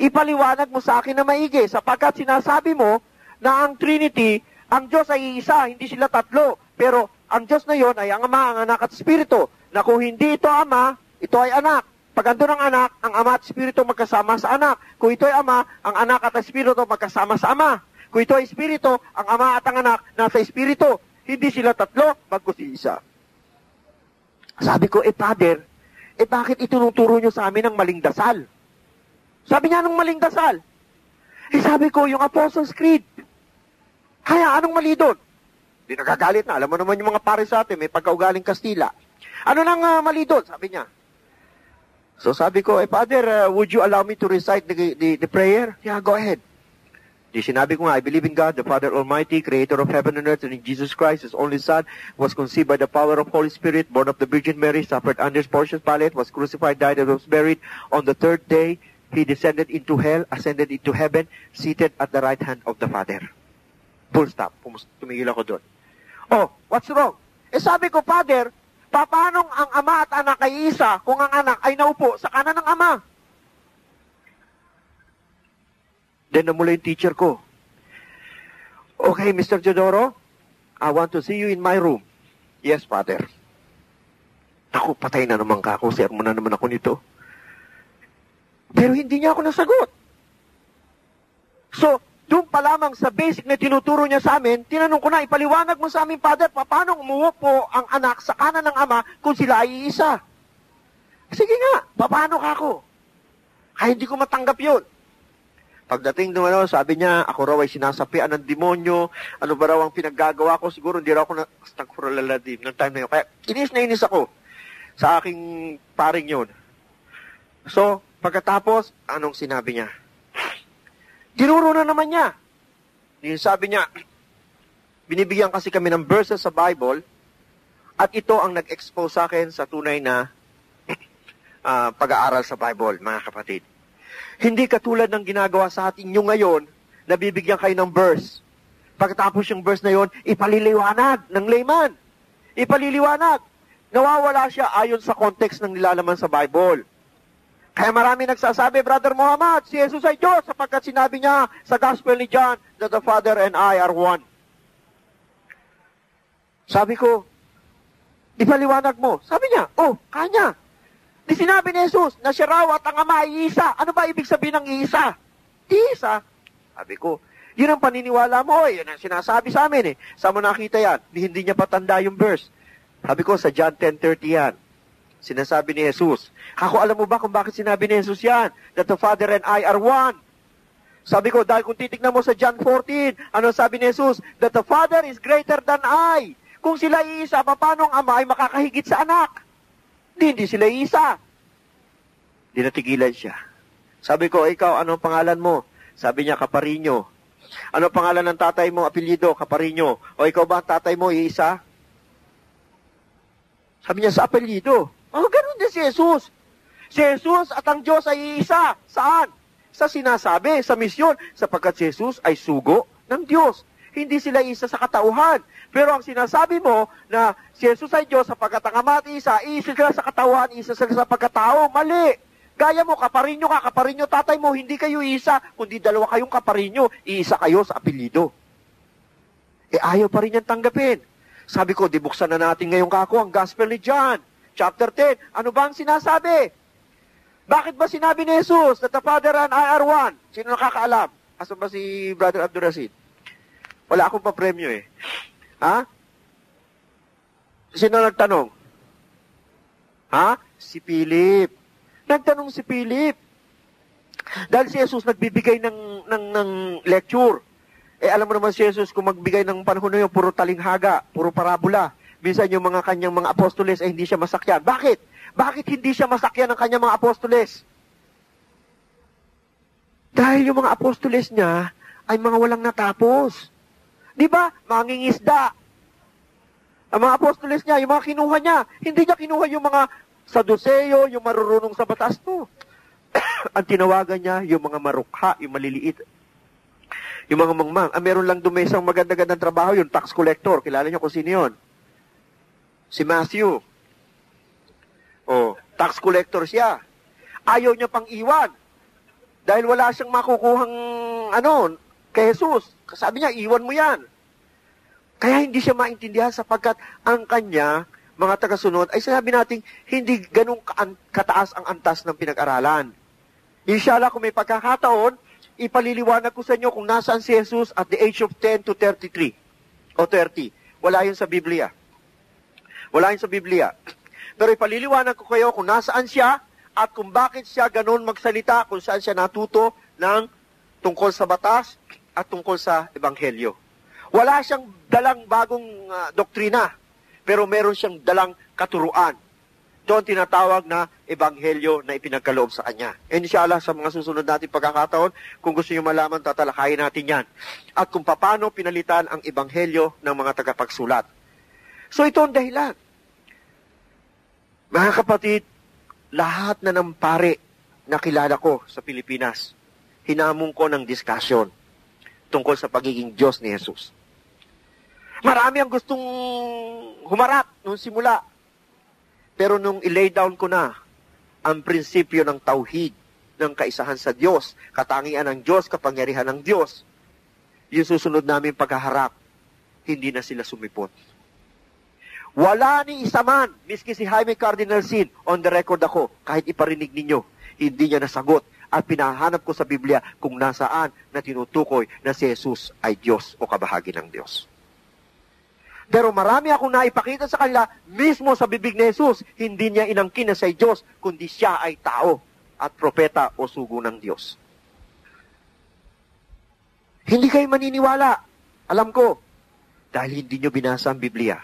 ipaliwanag mo sa akin na maigi, sapagkat sinasabi mo na ang Trinity, ang Diyos ay isa, hindi sila tatlo. Pero ang Diyos na yon ay ang Ama, ang Anak at Espiritu, na kung hindi ito Ama, ito ay Anak. Pag ando ng Anak, ang Ama at Espiritu magkasama sa Anak. Kung ito ay Ama, ang Anak at Espiritu magkasama sa Ama. Kung ito ay Espiritu, ang Ama at ang Anak nasa Espiritu. Hindi sila tatlo, bagkus isa. Sabi ko, Father, bakit itunuturo nyo sa amin ang maling dasal? Sabi niya, anong maling dasal? Sabi ko, yung Apostles' Creed. Kaya, anong mali doon? Di nagagalit na. Alam mo naman yung mga pare sa atin, may pagkaugaling Kastila. Ano nang mali doon? Sabi niya. So sabi ko, Father, would you allow me to recite the prayer? Yeah, go ahead. Di sinabi ko nga, I believe in God, the Father Almighty, Creator of heaven and earth, and in Jesus Christ, His only Son, was conceived by the power of Holy Spirit, born of the Virgin Mary, suffered under Pontius Pilate, was crucified, died, and was buried. On the third day, He descended into hell, ascended into heaven, seated at the right hand of the Father. Full stop. Tumigil ako doon. Oh, what's wrong? Sabi ko, Father, paano ang ama at anak ay isa kung ang anak ay naupo sa kanan ng ama? Then namula yung teacher ko. Okay, Mr. Jodoro, I want to see you in my room. Yes, Father. Ako, patay na naman ka ako. Sermon na naman ako nito. Pero hindi niya ako nasagot. So, doon pa lamang sa basic na tinuturo niya sa amin, tinanong ko na, ipaliwanag mo sa amin, Father, paano umuupo ang anak sa kanan ng ama kung sila ay isa? Sige nga, paano ka ako? Kaya hindi ko matanggap yun. Pagdating doon, sabi niya, ako raw ay sinasapian ng demonyo, ano ba raw ang pinaggagawa ko, siguro hindi raw ako astagfirullah ng time na yun. Kaya inis ako sa aking paring yun. So, pagkatapos, anong sinabi niya? Tinuro na naman niya. Sabi niya, binibigyan kasi kami ng verses sa Bible, at ito ang nag-expose sa akin sa tunay na pag-aaral sa Bible, mga kapatid. Hindi katulad ng ginagawa sa atin nyo ngayon, na bibigyan kayo ng verse. Pagkatapos yung verse na yon, ipaliliwanag ng layman. Ipaliliwanag. Nawawala siya ayon sa context ng nilalaman sa Bible. Kaya marami nagsasabi, Brother Muhammad, si Jesus ay Diyos sapagkat sinabi niya sa Gospel ni John that the Father and I are one. Sabi ko, ipaliwanag mo. Sabi niya, kanya. Di sinabi ni Jesus na siya raw at ang ama ay isa. Ano ba ibig sabihin ng isa? Isa. Sabi ko, yun ang paniniwala mo. Yun ang sinasabi sa amin. Saan mo nakita yan? Hindi niya patanda yung verse. Sabi ko, sa John 10:30 yan. Sinasabi ni Jesus. Ako, alam mo ba kung bakit sinabi ni Jesus yan? That the Father and I are one. Sabi ko, dahil kung titignan mo sa John 14, ano sabi ni Jesus? That the Father is greater than I. Kung sila iisa, paano ang ama ay makakahigit sa anak? Hindi sila isa. Dinatigilan siya. Sabi ko, ikaw, anong pangalan mo? Sabi niya, Caparino. Ano pangalan ng tatay mo? Apelyido, Caparino. O ikaw ba ang tatay mo, iisa? Sabi niya, sa apelyido. Ganun din si Jesus. Si Jesus at ang Diyos ay iisa. Saan? Sa sinasabi, sa misyon. Sapagkat si Jesus ay sugo ng Diyos. Hindi sila isa sa katauhan. Pero ang sinasabi mo na si Jesus ay Diyos sapagkat ang ama at isa sila sa katauhan, isa sila sa pagkatao. Mali. Gaya mo, kaparinyo ka, kaparinyo tatay mo, hindi kayo isa, kundi dalawa kayong kaparinyo, iisa kayo sa apelyido. Ayaw pa rin yan tanggapin. Sabi ko, dibuksan na natin ngayong kako ang Gospel ni John, chapter 10. Ano ba ang sinasabi? Bakit ba sinabi ni Jesus that the Father and I are one? Sino nakakaalam? Asan ba si Brother Abdurasid? Wala akong papremyo eh. Ha? Sino nagtanong? Ha? Si Philip. Nagtanong si Philip. Dahil si Jesus nagbibigay ng lecture. Alam mo naman si Jesus kung magbigay ng panahon na yun, puro talinghaga, puro parabola. Minsan yung mga kanyang mga apostoles ay hindi siya masakyan. Bakit? Bakit hindi siya masakyan ng kanyang mga apostoles? Dahil yung mga apostoles niya ay mga walang natapos. Di ba? Mangingisda. Ang mga apostoles niya, yung mga kinuha niya, hindi niya kinuha yung mga Saduceo, yung marurunong sa batas to. Ang tinawagan niya, yung mga marukha, yung maliliit. Yung mga mangmang. Meron lang dumesang maganda-gandang trabaho, yung tax collector. Kilala niyo kung sino yun? Si Matthew. Tax collector siya. Ayaw niya pang iwan. Dahil wala siyang makukuhang kay Jesus. Sabi niya, iwan mo yan. Kaya hindi siya maintindihan sapagkat ang kanya, mga tagasunod, ay sinabi natin, hindi ganun kataas ang antas ng pinag-aralan. Inshallah, kung may pagkakataon, ipaliliwanag ko sa inyo kung nasaan si Jesus at the age of 10 to 33 o 30. Wala yun sa Biblia. Wala yun sa Biblia. Pero ipaliliwanag ko kayo kung nasaan siya at kung bakit siya ganun magsalita, kung saan siya natuto ng tungkol sa batas at tungkol sa Ebanghelyo. Wala siyang dalang bagong doktrina, pero meron siyang dalang katuruan. Ito ang tinatawag na ebanghelyo na ipinagkaloob sa kanya. Inshallah, sa mga susunod natin pagkakataon, kung gusto niyo malaman, tatalakayin natin yan. At kung paano pinalitan ang ebanghelyo ng mga tagapagsulat. So ito ang dahilan. Mga kapatid, lahat na ng pare na kilala ko sa Pilipinas, hinamon ko ng discussion tungkol sa pagiging Diyos ni Jesus. Marami ang gustong humarap nung simula. Pero nung i-lay down ko na ang prinsipyo ng tauhid, ng kaisahan sa Diyos, katangian ng Diyos, kapangyarihan ng Diyos, yung susunod namin paghaharap, hindi na sila sumipot. Wala ni isa man, miski si Jaime Cardinal Sin, on the record ako, kahit iparinig ninyo, hindi niya nasagot at pinahanap ko sa Biblia kung nasaan na tinutukoy na si Jesus ay Diyos o kabahagi ng Diyos. Pero marami akong naipakita sa kanila, mismo sa bibig ni Jesus, hindi niya inangkin na siya'y Diyos, kundi siya ay tao at propeta o sugo ng Diyos. Hindi kayo maniniwala, alam ko, dahil hindi niyo binasa ang Biblia.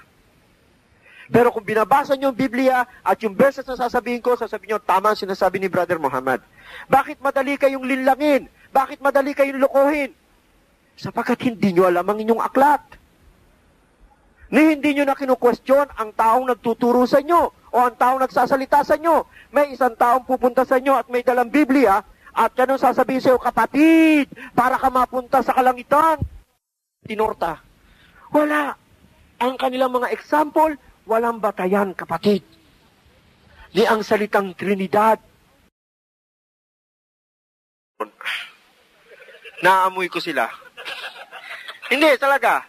Pero kung binabasa niyo ang Biblia at yung verses na sasabihin ko, sasabihin niyo, tama ang sinasabi ni Brother Muhammad. Bakit madali kayong linlangin? Bakit madali kayong lokohin? Sapagkat hindi niyo alam ang inyong aklat. Ni hindi nyo na kinu-question ang taong nagtuturo sa inyo o ang taong nagsasalita sa inyo. May isang taong pupunta sa inyo at may dalang Biblia at ganun sasabihin sa iyo, kapatid, para ka mapunta sa kalangitan. Tinorta. Wala. Ang kanilang mga example, walang batayan, kapatid. Ni ang salitang Trinidad. Naamoy ko sila. Hindi, talaga.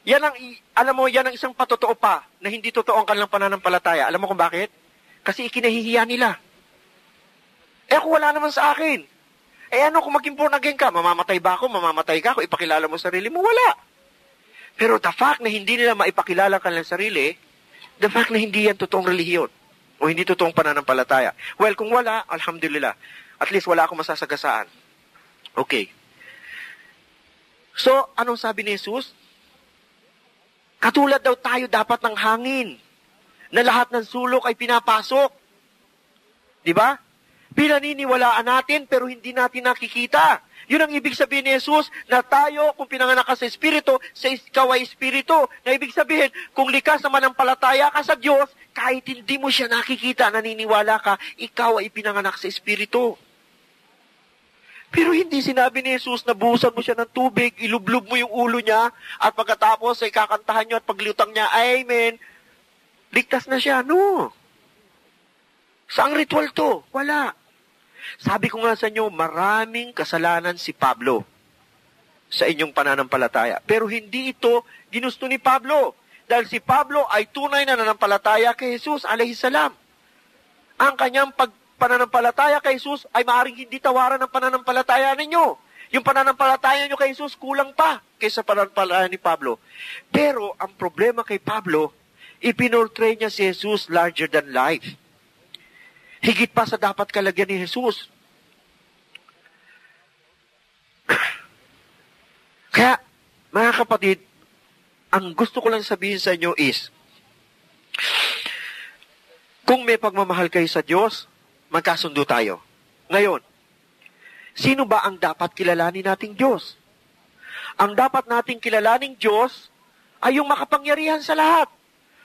Yan ang, alam mo, yan ang isang patotoo pa na hindi totoo ang kanilang pananampalataya. Alam mo kung bakit? Kasi ikinahihiya nila. Eh kung wala naman sa akin, eh ano kung maging born again ka? Mamamatay ba ako? Mamamatay ka? Kung ipakilala mo sarili mo? Wala. Pero the fact na hindi nila maipakilala ang kanilang sarili, the fact na hindi yan totoong relihiyon o hindi totoong pananampalataya. Well, kung wala, alhamdulillah. At least wala akong masasagasaan. Okay. So, anong sabi ni Jesus? Katulad daw tayo dapat ng hangin na lahat ng sulok ay pinapasok. Di ba? Pinaniniwalaan natin pero hindi natin nakikita. Yun ang ibig sabihin ni Jesus na tayo kung pinanganak ka sa Espiritu, sa ikaw ay Espiritu. Na ibig sabihin, kung likas naman ang palataya ka sa Diyos, kahit hindi mo siya nakikita, naniniwala ka, ikaw ay pinanganak sa Espiritu. Pero hindi sinabi ni Jesus na buhusan mo siya ng tubig, ilublog mo yung ulo niya, at pagkatapos ay kakantahan niyo at paglutang niya, Amen. Ligtas na siya. No. Saang ritual to? Wala. Sabi ko nga sa inyo, maraming kasalanan si Pablo sa inyong pananampalataya. Pero hindi ito ginusto ni Pablo. Dahil si Pablo ay tunay na nananampalataya kay Jesus, alayhisalam. Ang kanyang pananampalataya kay Jesus ay maaaring hindi tawaran ng pananampalataya ninyo. Yung pananampalataya nyo kay Jesus kulang pa kaysa pananampalataya ni Pablo. Pero ang problema kay Pablo, ipinortray niya si Jesus larger than life. Higit pa sa dapat kalagyan ni Jesus. Kaya, mga kapatid, ang gusto ko lang sabihin sa inyo is, kung may pagmamahal kayo sa Diyos, magkasundo tayo. Ngayon, sino ba ang dapat kilalanin nating Diyos? Ang dapat nating kilalaning Diyos ay yung makapangyarihan sa lahat.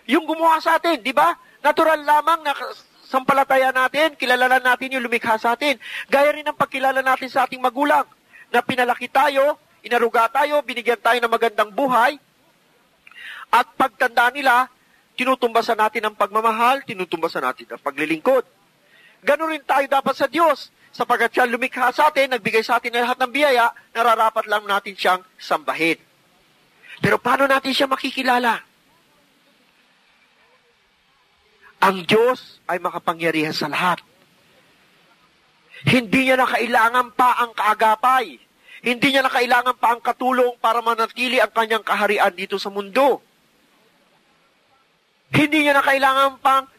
Yung gumawa sa atin, di ba? Natural lamang na sampalataya natin, kilalanan natin yung lumikha sa atin. Gaya rin ang pagkilala natin sa ating magulang, na pinalaki tayo, inaruga tayo, binigyan tayo ng magandang buhay, at pagtanda nila, tinutumbasan natin ang pagmamahal, tinutumbasan natin ang paglilingkod. Ganon rin tayo dapat sa Diyos, sapagkat siya lumikha sa atin, nagbigay sa atin ng lahat ng biyaya, nararapat lang natin siyang sambahin. Pero paano natin siya makikilala? Ang Diyos ay makapangyarihan sa lahat. Hindi niya na kailangan pa ang kaagapay. Hindi niya na kailangan pa ang katulong para manatili ang kanyang kaharian dito sa mundo. Hindi niya na kailangan pang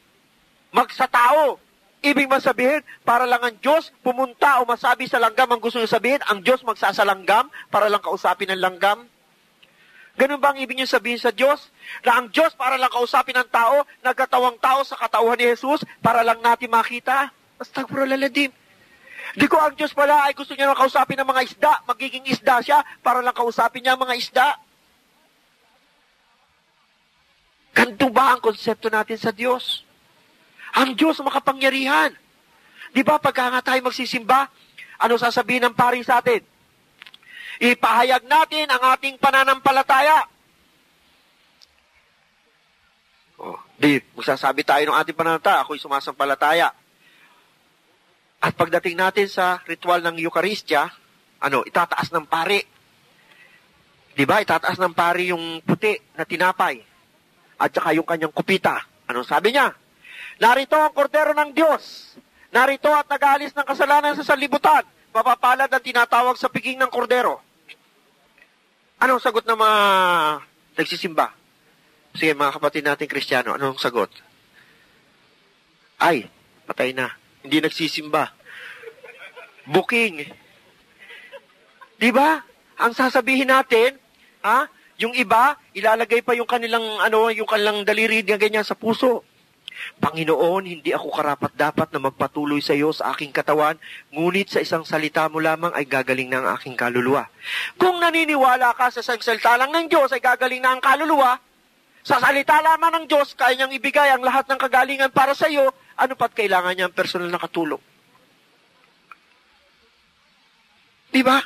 magsatao. Ibig sabihin, para lang ang Diyos pumunta o masabi sa langgam ang gusto niya sabihin, ang Diyos magsasalanggam para lang kausapin ng langgam. Ganun ba ang ibig niyo sabihin sa Diyos? Na ang Diyos para lang kausapin ng tao, nagkatawang tao sa katauhan ni Jesus, para lang natin makita? Astagfirullahaladzim. Di ko ang Diyos pala ay gusto niya na kausapin ng mga isda, magiging isda siya, para lang kausapin niya ang mga isda. Ganito ba ang konsepto natin sa Diyos? Ang Diyos makapangyarihan. Di ba pagka nga tayo magsisimba, ano sasabihin ng pari sa atin? Ipahayag natin ang ating pananampalataya. Magsasabi tayo ng ating pananampalataya, ako'y sumasampalataya. At pagdating natin sa ritual ng Eucharistia, itataas ng pari. Di ba? Itataas ng pari yung puti na tinapay. At saka yung kanyang kupita. Anong sabi niya? Narito ang kordero ng Diyos. Narito at nag-aalis ng kasalanan sa sanlibutan. Mapapalad ang tinatawag sa piging ng kordero. Anong sagot ng mga nagsisimba? Sige, mga kapatid natin Kristiyano, anong sagot? Ay, patay na. Hindi nagsisimba. Booking. Di ba? Ang sasabihin natin, yung iba, ilalagay pa yung kanilang daliri na ganyan sa puso. Panginoon, hindi ako karapat-dapat na magpatuloy sa iyo sa aking katawan, ngunit sa isang salita mo lamang ay gagaling na ang aking kaluluwa. Kung naniniwala ka sa isang salita lang ng Diyos ay gagaling na ang kaluluwa, sa salita lamang ng Diyos, kaya niyang ibigay ang lahat ng kagalingan para sa iyo, ano pa't kailangan niya ang personal na katulong? Diba?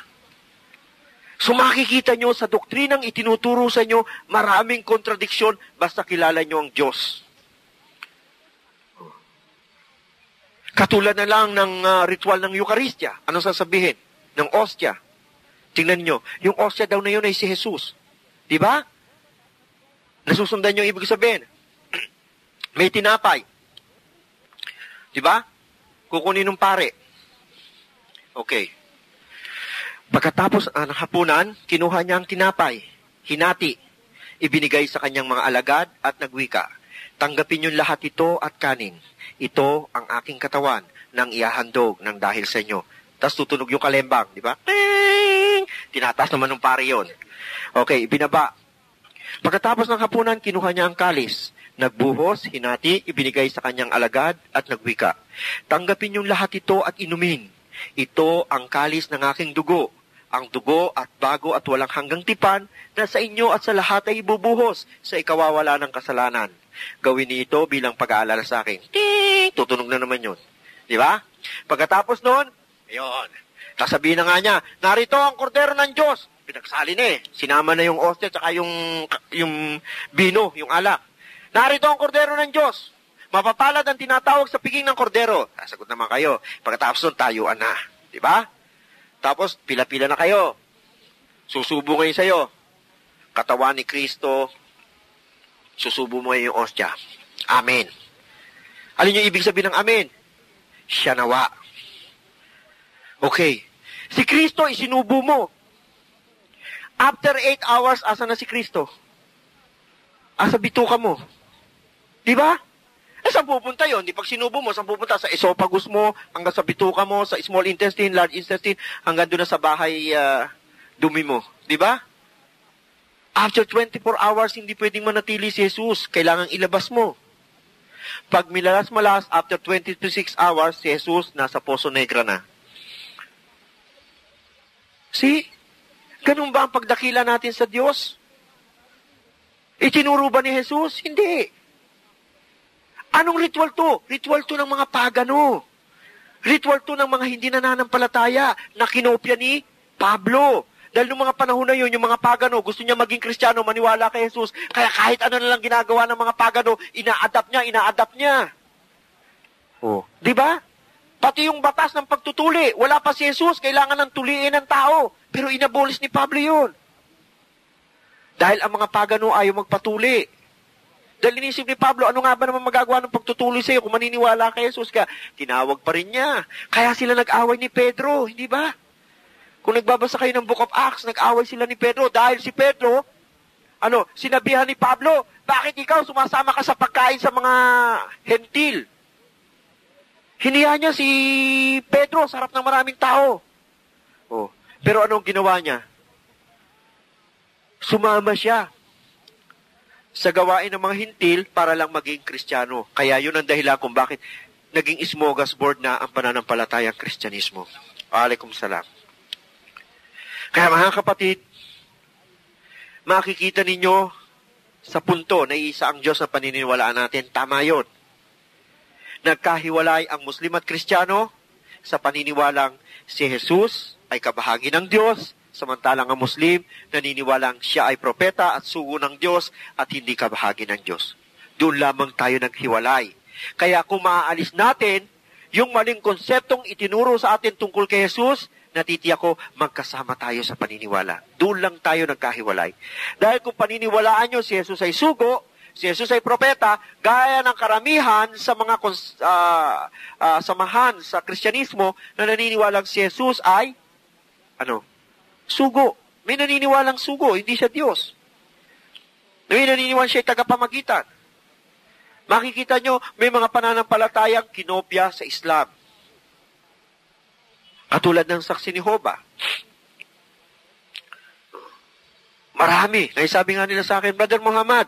So makikita nyo sa doktrinang itinuturo sa inyo, maraming kontradiksyon basta kilala nyo ang Diyos. Katulad na lang ng ritual ng Eucharistia. Ano sasabihin? Ng ostia. Tingnan nyo, yung ostia daw na yun ay si Jesus. Diba? Nasusundan nyo ibig sabihin. May tinapay. Diba? Kukunin ng pare. Okay. Pagkatapos ng hapunan, kinuha niya ang tinapay, hinati, ibinigay sa kanyang mga alagad at nagwika. Tanggapin niyo lahat ito at kanin. Ito ang aking katawan nang ihahandog ng dahil sa inyo. Tapos tutunog yung kalembang, di ba? Ting! Tinataas naman ng pare yun. Okay, binaba. Pagkatapos ng hapunan, kinuha niya ang kalis. Nagbuhos, hinati, ibinigay sa kanyang alagad at nagwika. Tanggapin niyo lahat ito at inumin. Ito ang kalis ng aking dugo. Ang dugo at bago at walang hanggang tipan na sa inyo at sa lahat ay ibubuhos sa ikawawala ng kasalanan. Gawin niyo ito bilang pag-aalala sa akin. Ting! Tutunog na naman yun. Di ba? Pagkatapos nun, ayun. Kasabihin na nga niya, narito ang kordero ng Diyos. Pinagsali na eh. Sinama na yung ostia at yung bino, yung alak. Narito ang kordero ng Diyos. Mapapalad ang tinatawag sa piging ng kordero. Sasagot naman kayo. Pagkatapos nun, tayuan na. Di ba? Tapos, pila-pila na kayo. Susubo ngayon sa'yo. Katawan ni Kristo, susubo mo yung ostia. Amen. Alin yung ibig sabihin ng amen? Siya nawa. Okay. Si Kristo, isinubo mo. After 8 hours, asa na si Kristo? Asa bituka mo. Di ba? Saan pupunta yun? Di pag sinubo mo, saan pupunta? Sa esophagus mo, hanggang sa bituka mo, sa small intestine, large intestine, hanggang doon na sa bahay dumi mo. Di ba? After 24 hours, hindi pwedeng manatili si Jesus. Kailangang ilabas mo. Pag milalas-malas, after 26 hours, si Jesus nasa Poso Negra na. See? Ganun ba ang pagdakila natin sa Diyos? Itinuro ba ni Jesus? Hindi. Anong ritual to? Ritual to ng mga pagano. Ritual to ng mga hindi nananampalataya na kinopya ni Pablo. Dahil noong mga panahon na yun, yung mga pagano, gusto niya maging Kristiyano, maniwala kay Jesus. Kaya kahit ano na lang ginagawa ng mga pagano, ina-adapt niya. Oh. Di ba? Pati yung batas ng pagtutuli, wala pa si Jesus, kailangan ng tuliin ng tao. Pero inabolis ni Pablo yun. Dahil ang mga pagano ayaw magpatuli. Dahil inisip ni Pablo, ano nga ba naman magagawa ng pagtutuli sa iyo kung maniniwala kay Jesus ka? Tinawag pa rin niya. Kaya sila nag-away ni Pedro, hindi ba? Kung nagbabasa kayo ng Book of Acts, nag-away sila ni Pedro dahil si Pedro, sinabihan ni Pablo, bakit ikaw sumasama ka sa pagkain sa mga hentil? Hiniya niya si Pedro sa harap ng maraming tao. Oh. Pero anong ginawa niya? Sumama siya sa gawain ng mga hintil para lang maging Kristiyano. Kaya yun ang dahilan kung bakit naging smorgasbord na ang pananampalatayang Kristyanismo. Alaikum salam. Kaya mga kapatid, makikita ninyo sa punto na iisa ang Diyos na paniniwalaan natin. Tama yun. Nagkahiwalay ang Muslim at Kristiyano sa paniniwalang si Jesus ay kabahagi ng Diyos, samantalang ang Muslim naniniwalang siya ay propeta at sugo ng Diyos at hindi kabahagi ng Diyos. Doon lamang tayo naghiwalay. Kaya kung maaalis natin yung maling konseptong itinuro sa atin tungkol kay Jesus, natitiyak ko magkasama tayo sa paniniwala. Doon lang tayo nagkahiwalay. Dahil kung paniniwalaan nyo si Jesus ay sugo, si Jesus ay propeta, gaya ng karamihan sa mga samahan sa Kristyanismo na naniniwalang si Jesus ay sugo. May naniniwalang sugo, hindi siya Diyos. May naniniwalang siya ay tagapamagitan. Makikita nyo, may mga pananampalatayang kinopya sa Islam. Katulad ng saksi ni Jehovah. Marami. Sabi nga nila sa akin, Brother Muhammad,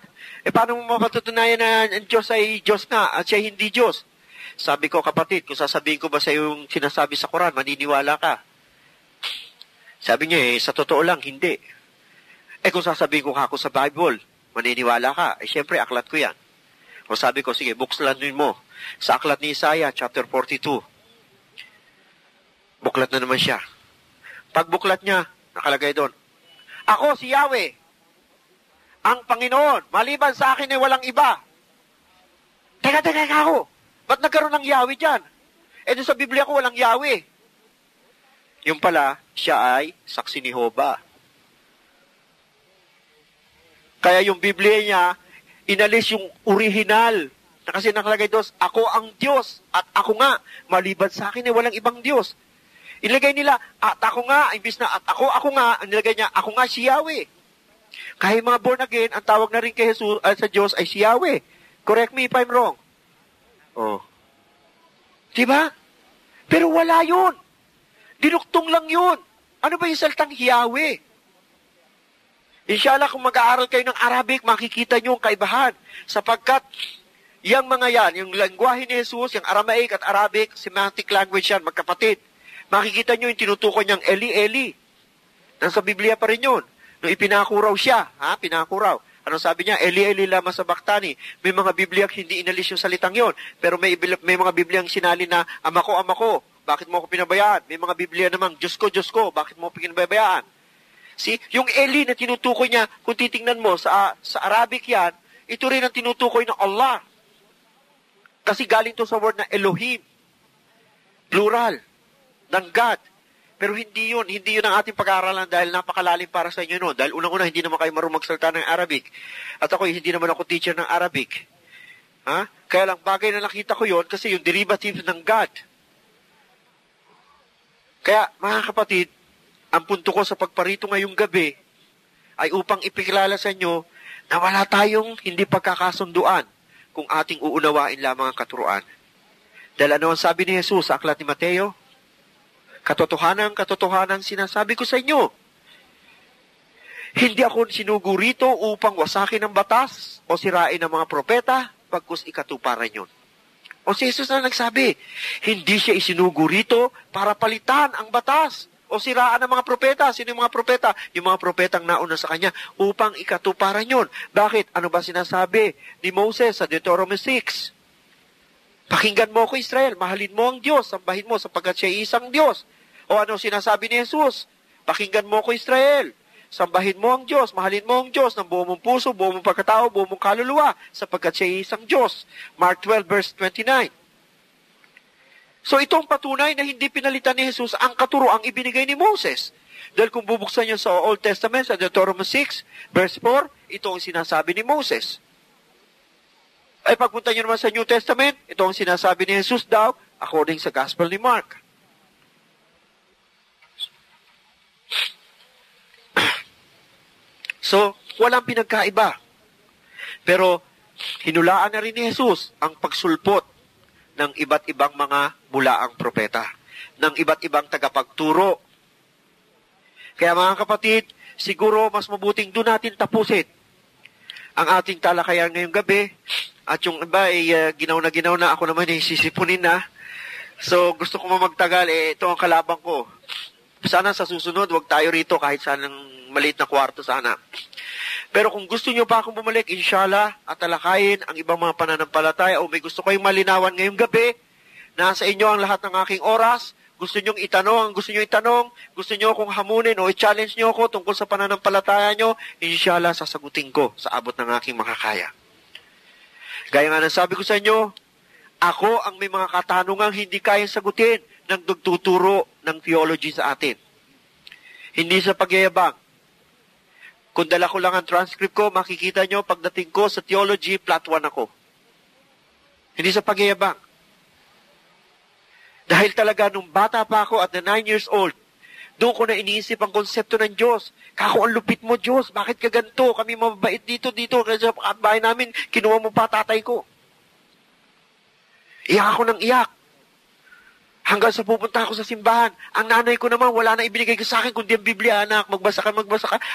paano mo mapatutunayan na ang Diyos ay Diyos nga at siya hindi Diyos? Sabi ko, kapatid, kung sasabihin ko ba sa yung sinasabi sa Quran, maniniwala ka. Sabi niya, sa totoo lang, hindi. Kung sasabihin ko ako sa Bible, maniniwala ka. Siyempre, aklat ko yan. O sabi ko, sige, bukslanin mo. Sa aklat ni Isaiah, chapter 42. Buklat na naman siya. Pag buklat niya, nakalagay doon, ako si Yahweh, ang Panginoon, maliban sa akin ay walang iba. Teka ako. Ba't nagkaroon ng Yahweh dyan? Doon sa Biblia ko walang Yahweh. Yung pala, siya ay saksi ni Jehovah. Kaya yung Biblia niya, inalis yung original. Na kasi nakalagay doon, ako ang Diyos at ako nga, maliban sa akin ay walang ibang Diyos. Ilagay nila, at ako nga, imbis na at ako nga, ang nilagay niya, ako nga si Yahweh. Kaya mga born again, ang tawag na rin kay Jesus sa Diyos ay si Yahweh. Correct me if I'm wrong. Diba? Pero wala yun. Dinuktong lang yun. Ano ba yung salitang Yahweh? Inshallah, kung mag-aaral kayo ng Arabic, makikita nyo ang kaibahan. Sapagkat, yung mga yan, yung lengguwahe ni Jesus, yung Aramaic at Arabic, semantic language yan, magkapatid. Makikita nyo yung tinutukoy niyang Eli, Eli. Nasa Biblia pa rin yun. Nung ipinakuraw siya, pinakuraw. Ano sabi niya? Eli, Eli, lama sabachthani. May mga Bibliang hindi inalis yung salitang yon. Pero may mga Bibliang sinali na, ama ko, bakit mo ako pinabayaan? May mga Biblia namang, Diyos ko, bakit mo ako pinabayaan? See, yung Eli na tinutukoy niya, kung titingnan mo sa Arabic yan, ito rin ang tinutukoy ng Allah. Kasi galing to sa word na Elohim. Plural. Ng God. Pero hindi yun ang ating pag-aaralan dahil napakalalim para sa inyo noon. Dahil unang-una, hindi naman kayo marunong magsalita ng Arabic. At hindi naman ako teacher ng Arabic. Kaya lang bagay na nakita ko yon kasi yung derivative ng God. Kaya, mga kapatid, ang punto ko sa pagparito ngayong gabi ay upang ipakilala sa inyo na wala tayong hindi pagkakasunduan kung ating uunawain lamang ang katuruan. Dahil ano ang sabi ni Jesus sa aklat ni Mateo? Katotohanan sinasabi ko sa inyo. Hindi ako sinugo rito upang wasakin ang batas o sirain ang mga propeta, pagkus ikatuparan yun. O si Jesus na nagsabi, hindi siya isinugo rito para palitan ang batas o siraan ang mga propeta. Sino yung mga propeta? Yung mga propetang nauna sa kanya upang ikatuparan yun. Bakit? Ano ba sinasabi ni Moses sa Deuteronomy 6? Pakinggan mo ko, Israel, mahalin mo ang Diyos, sambahin mo sapagkat siya isang Diyos. O ano sinasabi ni Jesus? Pakinggan mo ko, Israel, sambahin mo ang Diyos, mahalin mo ang Diyos ng buong mong puso, buong mong pagkatao, buong mong kaluluwa, sapagkat siya isang Diyos. Mark 12 verse 29. So itong patunay na hindi pinalitan ni Jesus ang katuroang ibinigay ni Moses. Dahil kung bubuksan niyo sa Old Testament, sa Deuteronomy 6 verse 4, ito ang sinasabi ni Moses. Ay pagpunta niyo naman sa New Testament, ito ang sinasabi ni Jesus daw, according sa Gospel ni Mark. So, walang pinagkaiba. Pero, hinulaan na rin ni Jesus ang pagsulpot ng iba't ibang mga bulaang propeta, ng iba't ibang tagapagturo. Kaya mga kapatid, siguro mas mabuting doon natin tapusin ang ating talakayan ngayong gabi. At yung iba ay ginaw na, ako naman ay sisipunin na. So gusto ko magtagal, ito ang kalabang ko. Sana sa susunod, wag tayo rito kahit saan ng maliit na kwarto sana. Pero kung gusto nyo pa akong bumalik, inshallah, at talakayin ang ibang mga pananampalataya o may gusto kayong malinawan ngayong gabi, nasa inyo ang lahat ng aking oras. Gusto nyo itanong, gusto nyo akong hamunin o i-challenge nyo ako tungkol sa pananampalataya nyo, inshallah, sasagutin ko sa abot ng aking makakaya. Gaya nga ng sabi ko sa inyo, ako ang may mga katanungang hindi kayang sagutin ng nagtuturo ng theology sa atin. Hindi sa pagyayabang. Kung dala ko lang ang transcript ko, makikita nyo, pagdating ko sa theology, plot 1 ako. Hindi sa pagyayabang. Dahil talaga nung bata pa ako at 9 years old, doon ko na iniisip ang konsepto ng Diyos. Kako, ang lupit mo, Diyos. Bakit ka ganito? Kami mabait dito. Kasi sa bahay namin, kinuha mo pa tatay ko. Iyak ako ng iyak. Hanggang sa pupunta ako sa simbahan. Ang nanay ko naman, wala na ibinigay ko sa akin kundi ang Biblia, anak. Magbasa ka.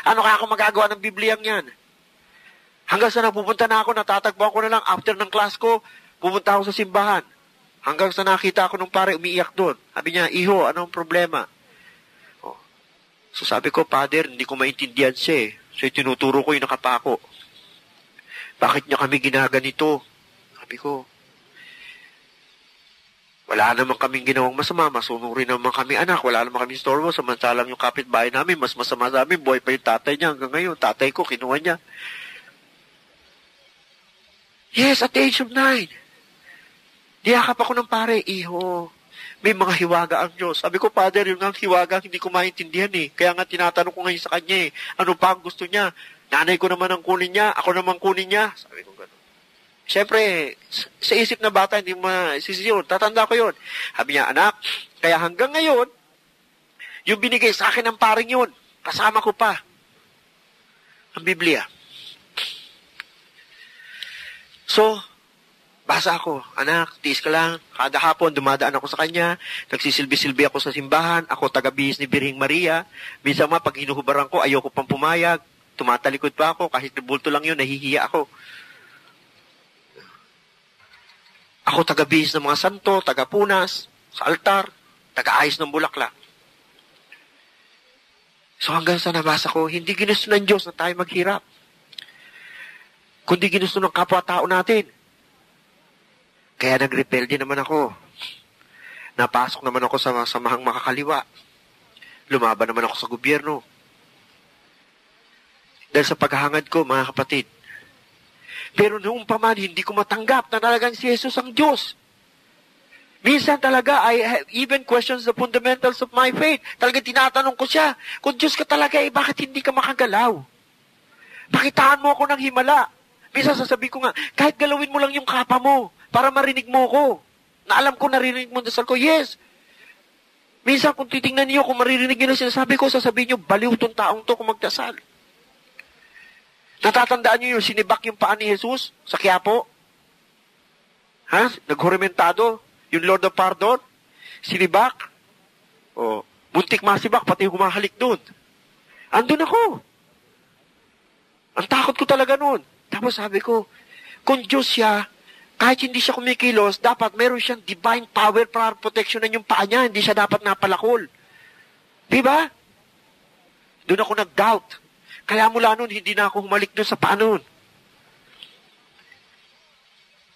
Ano kaya ako magagawa ng Biblia yan? Hanggang sa napupunta na ako, natatagpuan ko na lang, after ng class ko, pupunta ako sa simbahan. Hanggang sa nakita ako nung pare, umiiyak doon. Sabi niya, Iho, anong problema? Oh. So sabi ko, Father, hindi ko maintindihan siya eh. So tinuturo ko yung nakapako. Bakit niya kami ginaganito? Sabi ko, wala naman kaming ginawang masama. Masunurin naman kami anak. Wala naman kami storbo. Samantalang yung kapitbahay namin, mas masama sa amin. Buhay pa yung tatay niya hanggang ngayon. Tatay ko, kinuha niya. Yes, at the age of 9. Niyakap ako ng pare, Iho, may mga hiwaga ang Diyos. Sabi ko, Father, yung ang hiwaga, hindi ko maintindihan eh. Kaya nga tinatanong ko ngayon sa kanya eh. Ano pa ang gusto niya? Nanay ko naman ang kunin niya, ako naman kunin niya. Sabi ko gano'n. Siyempre, sa isip na bata, hindi mo masisiyon. Tatanda ko yun. Sabi niya, anak, kaya hanggang ngayon, yung binigay sa akin ng paring yun, kasama ko pa ang Biblia. So, basa ako, anak, tiis ka lang. Kada hapon, dumadaan ako sa kanya. Nagsisilbi-silbi ako sa simbahan. Ako, taga-bihis ni Birhing Maria. Minsan pag hinuhubaran ko, ayoko pang pumayag. Tumatalikod pa ako. Kahit bulto lang yun, nahihiya ako. Ako, taga-bihis ng mga santo, taga-punas, sa altar, taga-ayos ng bulaklak. So hanggang sa nabasa ko, hindi ginusto ng Diyos na tayo maghirap. Kundi ginusto ng kapwa-tao natin. Kaya nag-repel din naman ako. Napasok naman ako sa samahang makakaliwa. Lumaban naman ako sa gobyerno. Dahil sa paghahangad ko, mga kapatid. Pero noong pa man, hindi ko matanggap na talagang si Jesus ang Diyos. Minsan talaga, I have even questions the fundamentals of my faith. Talaga tinatanong ko siya, kung Diyos ka talaga, bakit hindi ka makagalaw? Pakitaan mo ako ng himala. Minsan sasabihin ko nga, kahit galawin mo lang yung kapa mo, para marinig mo ko. Na alam ko, narinig mo ang dasal ko. Yes. Minsan kung titingnan niyo, kung maririnig niyo na sinasabi ko, sasabihin niyo, baliw tong taong to kung magdasal. Natatandaan niyo yung sinibak yung paa ni Jesus sa Quiapo? Ha? Naghurimentado? Yung Lord of Pardon? Sinibak? O, muntik masibak, pati humahalik doon. Andun ako. Ang takot ko talaga noon. Tapos sabi ko, kung Diyos siya, kahit hindi siya kumikilos, dapat meron siyang divine power para proteksyonan yung paa niya. Hindi siya dapat napalakol. Diba? Doon ako nag-doubt. Kaya mula noon, hindi na ako humalik doon sa paa noon.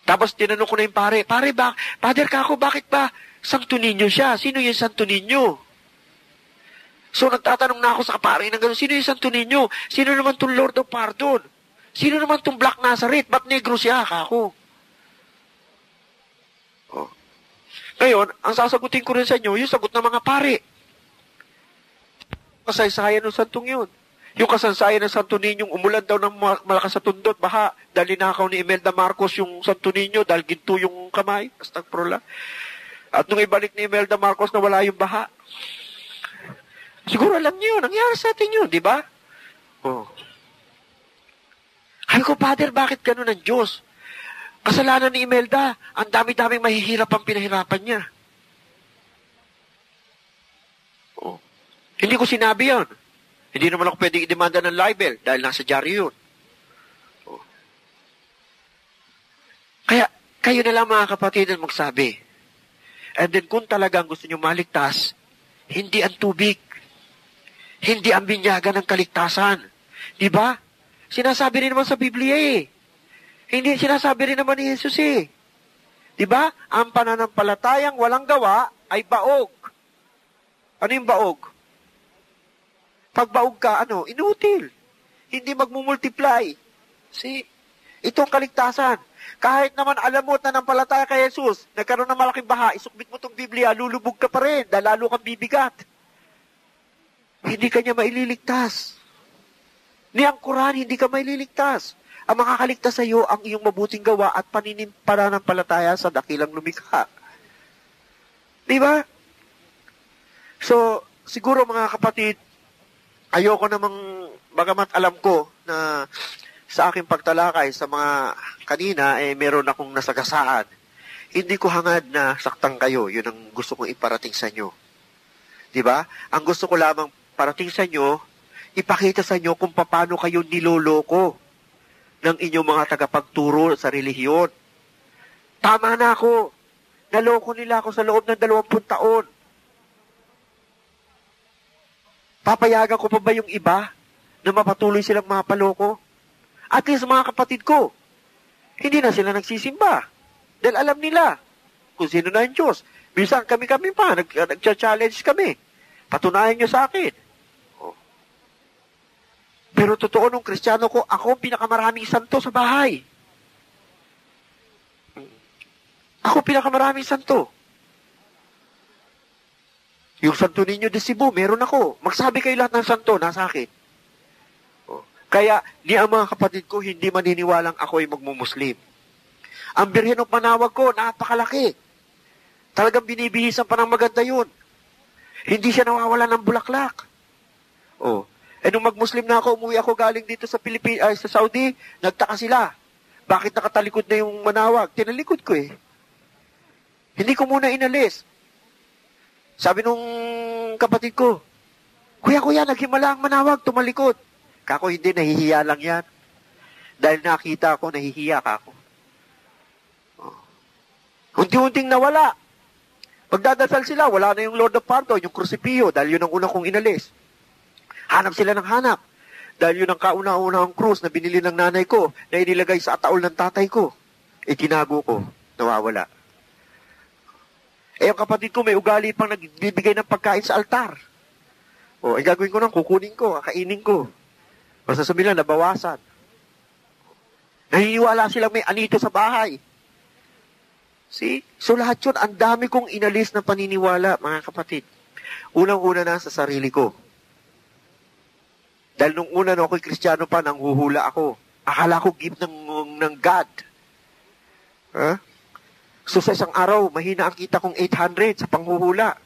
Tapos tinanong ko na yung pare, Father Kako, bakit ba Santo Niño siya? Sino yung Santo Niño? So nagtatanong na ako sa pare ng gano'n, sino yung Santo Niño? Sino naman itong Lord of Pardon? Sino naman itong Black Nazareth? Ba't negro siya, Kako? Oh. Ngayon, ang sasagutin ko rin sa inyo, yung sagot ng mga pare. Kasaysayan ng santong yun. Yung kasansayan ng Santo Niño, umulan daw ng malakas sa tundot, baha, dahil ninakaw ni Imelda Marcos yung Santo Niño, dahil ginto yung kamay, astagfirullah. At nung ibalik ni Imelda Marcos na wala yung baha, siguro alam niyo, nangyari sa atin yun, di ba? Oh. Sabi ko, Father, bakit ganun ang Diyos? Kasalanan ni Imelda, ang dami-daming mahihirap ang pinahirapan niya. Oh. Hindi ko sinabi yun. Hindi naman ako pwedeng idemanda ng libel dahil nasa dyaryo yun. Oh. Kaya, kayo na lang mga kapatid ang magsabi. And then kung talagang gusto nyo maligtas, hindi ang tubig. Hindi ang binyagan ng kaligtasan. Diba? Sinasabi rin naman sa Biblia eh. Hindi sinasabi rin naman ni Jesus eh. Diba? Ang pananampalatayang walang gawa ay baog. Ano yung baog? Pag baog ka, inutil. Hindi magmumultiply. See? Ito ang kaligtasan. Kahit naman alam mo na nampalataya kay Jesus, nagkaroon ng malaking baha, isukbit mo itong Biblia, lulubog ka pa rin, dahil lalo kang bibigat. Hindi ka niya maililigtas. Ni ang Quran, hindi ka maililigtas. Ang makakaligtas sa iyo ang iyong mabuting gawa at pananampalataya sa dakilang lumikha. Di ba? So, siguro mga kapatid, ayoko namang, bagamat alam ko na sa aking pagtalakay sa mga kanina, meron akong nasagasaan. Hindi ko hangad na saktan kayo. Yun ang gusto kong iparating sa inyo. Di ba? Ang gusto ko lamang parating sa inyo, ipakita sa inyo kung paano kayo niloloko ng inyong mga tagapagturo sa relihiyon. Tama na ako. Naloko nila ako sa loob ng 20 taon. Papayagan ko pa ba yung iba na mapatuloy silang mapaloko? At least mga kapatid ko, hindi na sila nagsisimba. Dahil alam nila kung sino na yung Diyos. Minsan kami-kami pa, nag-challenge kami. Patunayan nyo sa akin. Pero totoo nung Kristiyano ko, ako ang pinakamaraming santo sa bahay. Ako pinakamaraming santo. Yung santo ninyo de Cebu, meron ako. Magsabi kayo lahat ng santo, nasa akin. Kaya, ni ang mga kapatid ko, hindi maniniwalang ako ay magmumuslim. Ang Birhen of Manawag ko, napakalaki. Talagang binibihisan pa ng maganda yun. Hindi siya nawawala ng bulaklak. Nung mag-Muslim na ako, umuwi ako galing dito sa sa Saudi, nagtaka sila. Bakit nakatalikod na yung Manawag? Tinalikod ko eh. Hindi ko muna inalis. Sabi nung kapatid ko, Kuya, naghimala ang Manawag, tumalikod. Kako hindi, nahihiya lang yan. Dahil nakita ko, nahihiya ka ako. Unti-unting nawala. Pagdadasal sila, wala na yung Lord of Pardon, yung Crucifixo, dahil yun ang unang kong inalis. Hanap sila ng hanap. Dahil yun ang kauna-unang krus na binili ng nanay ko, na inilagay sa ataol ng tatay ko. Tinago ko. Nawawala. Ang kapatid ko may ugali pang nagbibigay ng pagkain sa altar. Ang gagawin ko nang kukunin ko, kakainin ko. Masasabi lang, nabawasan. Naniniwala silang may anito sa bahay. See? So lahat yun, ang dami kong inalis na paniniwala, mga kapatid. Unang-una na sa sarili ko. Dahil nung una no ako'y Kristiyano pa, nanghuhula ako. Akala ko gift ng God. So sa isang araw, mahina ang kita kong 800 sa panghuhula.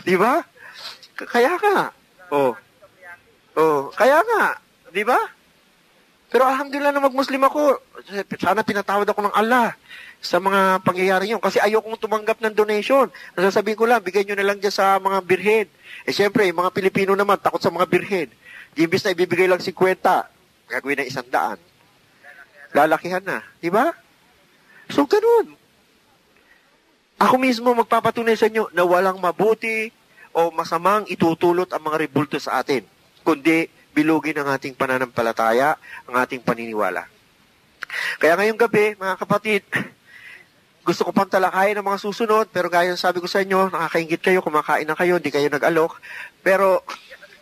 Di ba? Kaya nga. Kaya nga. Di ba? Pero alhamdulillah na mag-Muslim ako. Sana pinatawad ako ng Allah sa mga pangyayari yun. Kasi ayokong tumanggap ng donation. Nasasabihin ko lang, bigay nyo na lang dyan sa mga birhen. Siyempre, mga Pilipino naman, takot sa mga birhen. Imbis na ibibigay lang 50, gagawin na 100. Lalakihan na. Di ba? So, ganun. Ako mismo magpapatunay sa inyo na walang mabuti o masamang itutulot ang mga rebulto sa atin. Kundi, bilugin ang ating pananampalataya, ang ating paniniwala. Kaya ngayong gabi, mga kapatid, gusto ko pang talakayin ang mga susunod, pero gaya ng sabi ko sa inyo, nakakaingit kayo, kumakain na kayo, hindi kayo nag-alok. Pero,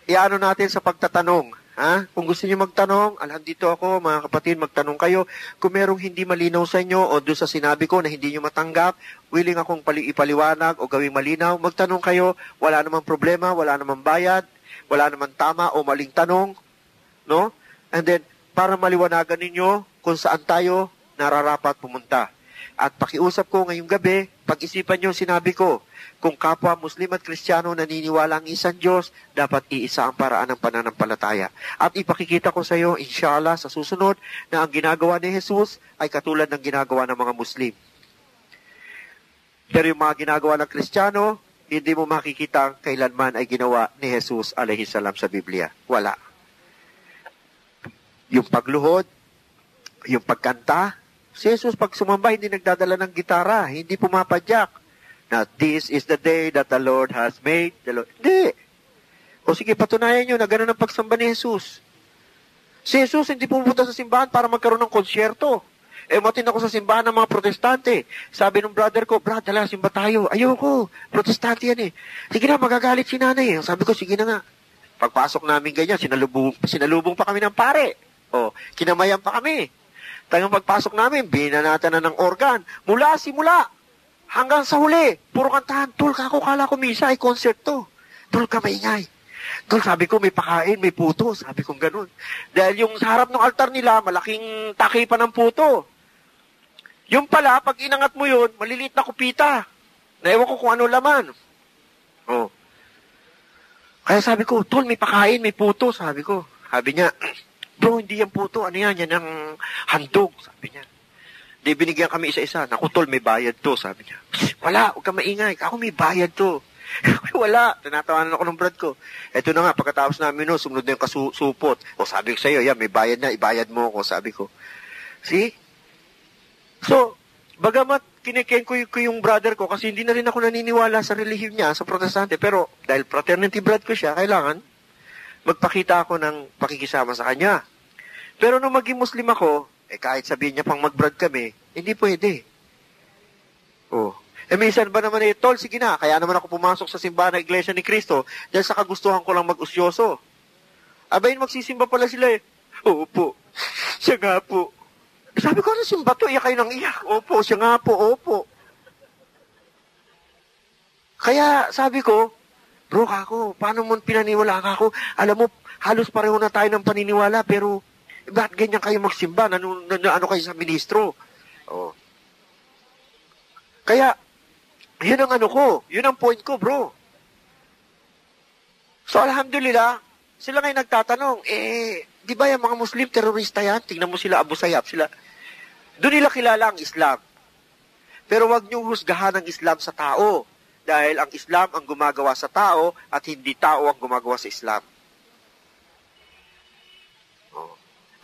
iano natin sa pagtatanong. Kung gusto niyo magtanong, dito ako, mga kapatid, magtanong kayo. Kung merong hindi malinaw sa inyo o doon sa sinabi ko na hindi niyo matanggap, willing akong ipaliwanag o gawing malinaw, magtanong kayo, wala namang problema, wala namang bayad, wala namang tama o maling tanong, no? And then, para maliwanagan ninyo kung saan tayo nararapat pumunta. At pakiusap ko ngayong gabi, pag-isipan nyo sinabi ko, kung kapwa Muslim at Kristiyano naniniwala ang isang Diyos, dapat iisa ang paraan ng pananampalataya. At ipakikita ko sa iyo, inshallah, sa susunod, na ang ginagawa ni Jesus ay katulad ng ginagawa ng mga Muslim. Pero yung mga ginagawa ng Kristiyano, hindi mo makikita ang kailanman ay ginawa ni Jesus alayhi salam sa Biblia. Wala. Yung pagluhod, yung pagkanta, si Jesus pag sumamba, hindi nagdadala ng gitara, hindi pumapadyak. Na this is the day that the Lord has made. Hindi. O sige, patunayan nyo na gano'n ang pagsamba ni Jesus. Si Jesus hindi pumunta sa simbahan para magkaroon ng konsyerto. Matin ako sa simbahan ng mga protestante. Sabi ng brother ko, Brad, dala, simba tayo. Ayoko, protestante yan eh. Sige na, magagalit si nanay. Sabi ko, sige na nga. Pagpasok namin ganyan, sinalubong pa kami ng pare. Kinamayan pa kami. Tagang pagpasok namin, binanatan na ng organ. Simula, hanggang sa huli. Puro kantahan. Tol, kala ko misa ay concert to. Tol, maingay. Tol, sabi ko, may pakain, may puto. Sabi ko, ganun. Dahil yung sa harap ng altar nila, malaking takipan ng puto. Yung pala, pag inangat mo yun, maliliit na kupita. Naiwan ko kung ano laman. Kaya sabi ko, Tol, may pakain, may puto. Sabi ko. Sabi niya, bro, hindi yan puto. Ano yan? Yan ang handog. Sabi niya. Di binigyan kami isa-isa. Naku, Tol, may bayad to. Sabi niya. Wala, huwag ka maingay. Ako may bayad to. Wala. Tinatawanan ako ng brad ko. Ito na nga, pagkatapos namin, sumunod na yung kasusupot. Sabi ko sa'yo, yan, may bayad na. Ibayad mo ako. Sabi ko. See? So, bagamat kiniken ko yung brother ko kasi hindi na rin ako naniniwala sa relihiyon niya, sa protestante. Pero dahil fraternity brad ko siya, kailangan magpakita ako ng pakikisama sa kanya. Pero nung maging Muslim ako, kahit sabihin niya pang mag-brad kami, hindi pwede. Minsan ba naman Tol, sige na, kaya naman ako pumasok sa simbahan ng Iglesia ni Cristo dahil sa kagustuhan ko lang mag-usyoso. Abayin, magsisimba pala sila Opo, siya nga po. Sabi ko, ano simba to? Iyak kayo ng iyak. Opo, siya nga po, opo. Kaya sabi ko, bro, kako, paano mo pinaniwala kako? Alam mo, halos pareho na tayo ng paniniwala, pero bakit ganyan kayo magsimba? Ano kayo sa ministro? Kaya, yun ang yun ang point ko, bro. So, alhamdulillah, sila ngayon nagtatanong, di ba yung mga Muslim terorista yan? Tingnan mo sila, Abu Sayyaf, sila. Doon nila kilala ang Islam. Pero wag niyong husgahan ang Islam sa tao. Dahil ang Islam ang gumagawa sa tao at hindi tao ang gumagawa sa Islam.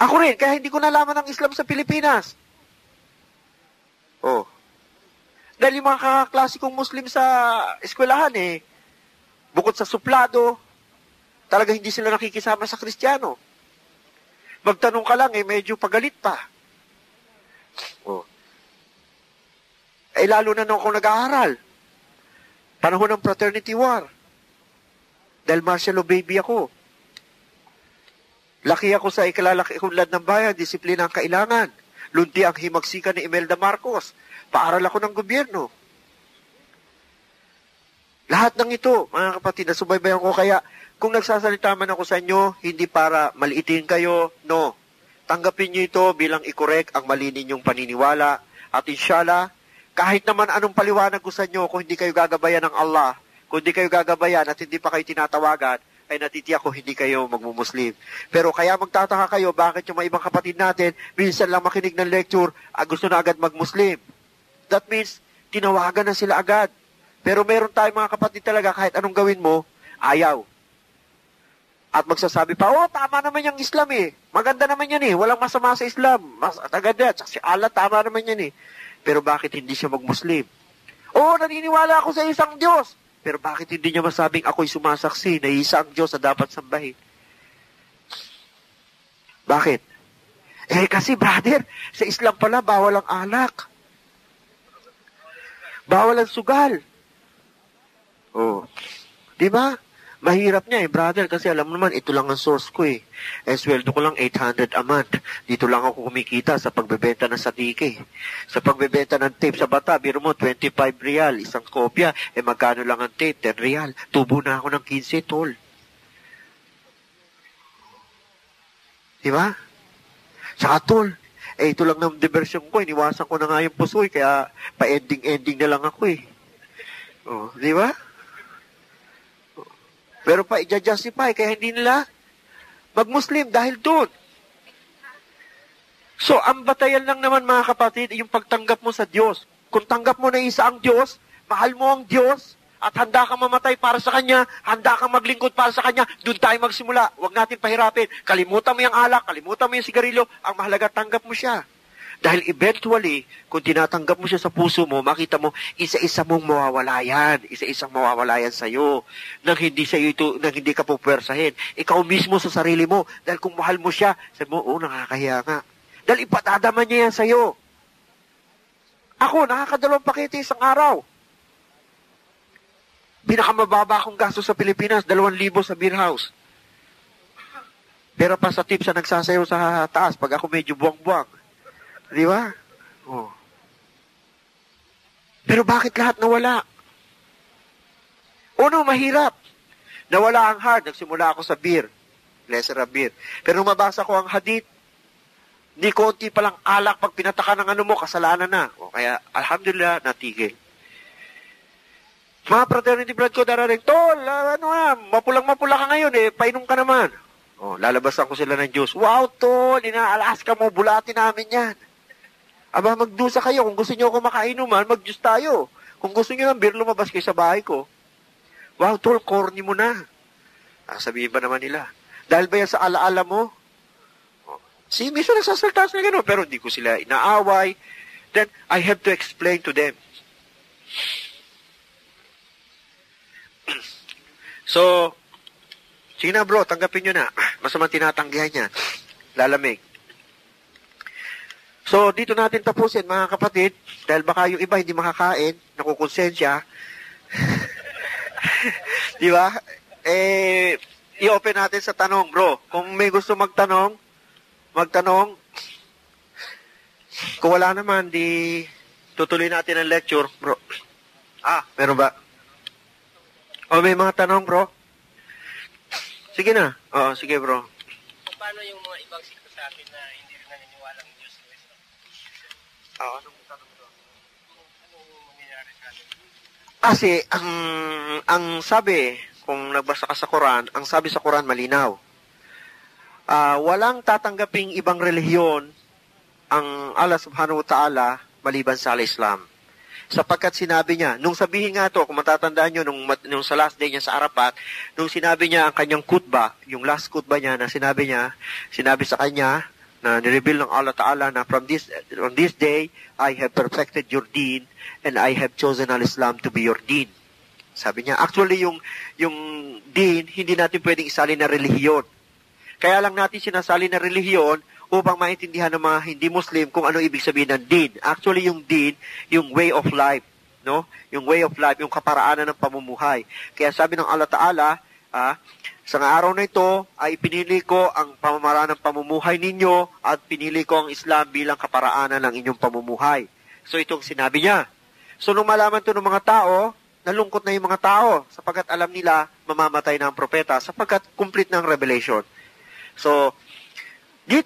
Ako rin, kaya hindi ko nalaman ang Islam sa Pilipinas. Dahil yung mga klasikong Muslim sa eskwelahan bukod sa suplado, talaga hindi sila nakikisama sa Kristiyano. Magtanong ka lang, medyo pagalit pa. Lalo na nung ako nag-aaral. Panahon ng fraternity war. Dahil martial law baby ako. Laki ako sa ikalalaki unlad ng bayan, disiplina ang kailangan. Lunti ang himagsikan ni Imelda Marcos. Paaral ako ng gobyerno. Lahat ng ito, mga kapatid, nasubaybayan ko. Kaya, kung nagsasalita man ako sa inyo, hindi para maliitin kayo, no. Tanggapin nyo ito bilang i-correct ang mali ninyong paniniwala. At inshallah, kahit naman anong paliwanag ko sa inyo, kung hindi kayo gagabayan ng Allah, kung hindi kayo gagabayan at hindi pa kayo tinatawagan, ay natitiyak ko hindi kayo magmumuslim. Pero kaya magtataka kayo, bakit yung mga ibang kapatid natin, minsan lang makinig ng lecture, gusto na agad magmuslim. That means, tinawagan na sila agad. Pero meron tayong mga kapatid talaga, kahit anong gawin mo, ayaw. At magsasabi pa, tama naman yung Islam Maganda naman yan Walang masama sa Islam. Agad si Allah, tama naman yan Pero bakit hindi siya magmuslim? Naniniwala ako sa isang Diyos. Pero bakit hindi niya masabing ako'y sumasaksi na isa ang Diyos na dapat sambahin? Bakit? Kasi brother, sa Islam pala, bawal ang alak. Bawal ang sugal. Di ba? Mahirap niya brother, kasi alam mo naman, ito lang ang source ko sweldo ko lang 800 a month. Dito lang ako kumikita sa pagbebenta ng satike. Sa pagbebenta ng tape sa bata, biro mo, 25 real, isang kopya. Magkano lang ang tape? 10 real. Tubo na ako ng 15, tol. Diba? Saka, tol, ito lang ng diversyon ko. Iniwasan ko na nga yung pusoy, kaya pa-ending-ending na lang ako diba? Pero pa i-justify, kaya hindi nila mag-Muslim dahil doon. So, ang batayan lang naman mga kapatid, yung pagtanggap mo sa Diyos. Kung tanggap mo na isa ang Diyos, mahal mo ang Diyos, at handa kang mamatay para sa Kanya, handa kang maglingkod para sa Kanya, doon tayo magsimula. Huwag natin pahirapin. Kalimutan mo yung alak, kalimutan mo yung sigarilyo, ang mahalaga tanggap mo siya. Dahil eventually, kung tinatanggap mo siya sa puso mo, makita mo, isa-isa mong mawawala yan. Isa-isang mawawala yan sa'yo. Nang hindi sa'yo ito, nang hindi ka pupwersahin. Ikaw mismo sa sarili mo. Dahil kung mahal mo siya, sabi mo, nakakahiya nga. Dahil ipatadaman niya yan sa'yo. Ako, nakakadalawang pakete isang araw. Pinakamababa akong gasto sa Pilipinas, 2,000 sa beer house. Pero pa sa tips na nagsasayaw sa taas, pag ako medyo buwang-buwang. Di ba? Oh. Pero bakit lahat nawala? Uno, mahirap. Nawala ang heart. Nagsimula ako sa beer. Lesser of beer. Pero nung mabasa ko ang hadith, di konti palang alak pag pinataka ng ano mo, kasalanan na. O kaya, alhamdulillah, natigil. Mga fraternity blood ko darating, Tol, mapulang-mapula ka ngayon painom ka naman. O, lalabasan ko sila ng juice. Wow, Tol, inaalas ka mo, bulatin namin yan. Aba, magdusa kayo. Kung gusto nyo ako makainuman, mag-juice tayo. Kung gusto nyo ng beer, lumabas kayo sa bahay ko. Wow, Tol, corny mo na. Sabihin ba naman nila? Dahil ba yan sa alaala mo? Si miso nagsasaltas na gano'n, pero hindi ko sila inaaway. Then, I have to explain to them. So, sige na bro, tanggapin nyo na. Masamang tinatanggihan niya. Lalamig. So, dito natin tapusin, mga kapatid, dahil baka yung iba hindi makakain, nakukonsensya. Di ba? I-open natin sa tanong, bro. Kung may gusto magtanong. Kung wala naman, di tutuloy natin ang lecture, bro. Meron ba? O, may mga tanong, bro? Sige na. Oo, sige, bro. Paano yung mga ibang sikto sa atin na hindi rin naniniwala ng Diyos? Anong tanong, bro? Anong mangyayari sa atin? Kasi, ang sabi, kung nagbasa ka sa Quran, ang sabi sa Quran malinaw. Walang tatanggaping ibang relihiyon ang Allah subhanahu wa ta'ala maliban sa Islam. Sapagkat sinabi niya, nung sabihin nga to, kung matatandaan nyo, nung sa last day niya sa Arafat, nung sinabi niya ang kanyang khutbah, yung last khutbah niya na sinabi sa kanya, na nireveal ng Allah Ta'ala na on this day, I have perfected your deen, and I have chosen al-Islam to be your deen. Sabi niya, actually yung deen, hindi natin pwedeng isali na relihiyon. Kaya lang natin sinasali na relihiyon upang maintindihan ng mga hindi Muslim kung ano ibig sabihin ng deen. Actually, yung deen, yung way of life, no? Yung way of life, yung kaparaanan ng pamumuhay. Kaya sabi ng Allah Ta'ala, sa araw na ito ay pinili ko ang pamamaraan ng pamumuhay ninyo at pinili ko ang Islam bilang kaparaanan ng inyong pamumuhay. So itong sinabi niya. So nung malaman to ng mga tao, nalungkot na yung mga tao sapagkat alam nila mamamatay na ang propeta sapagkat complete na ang revelation. So,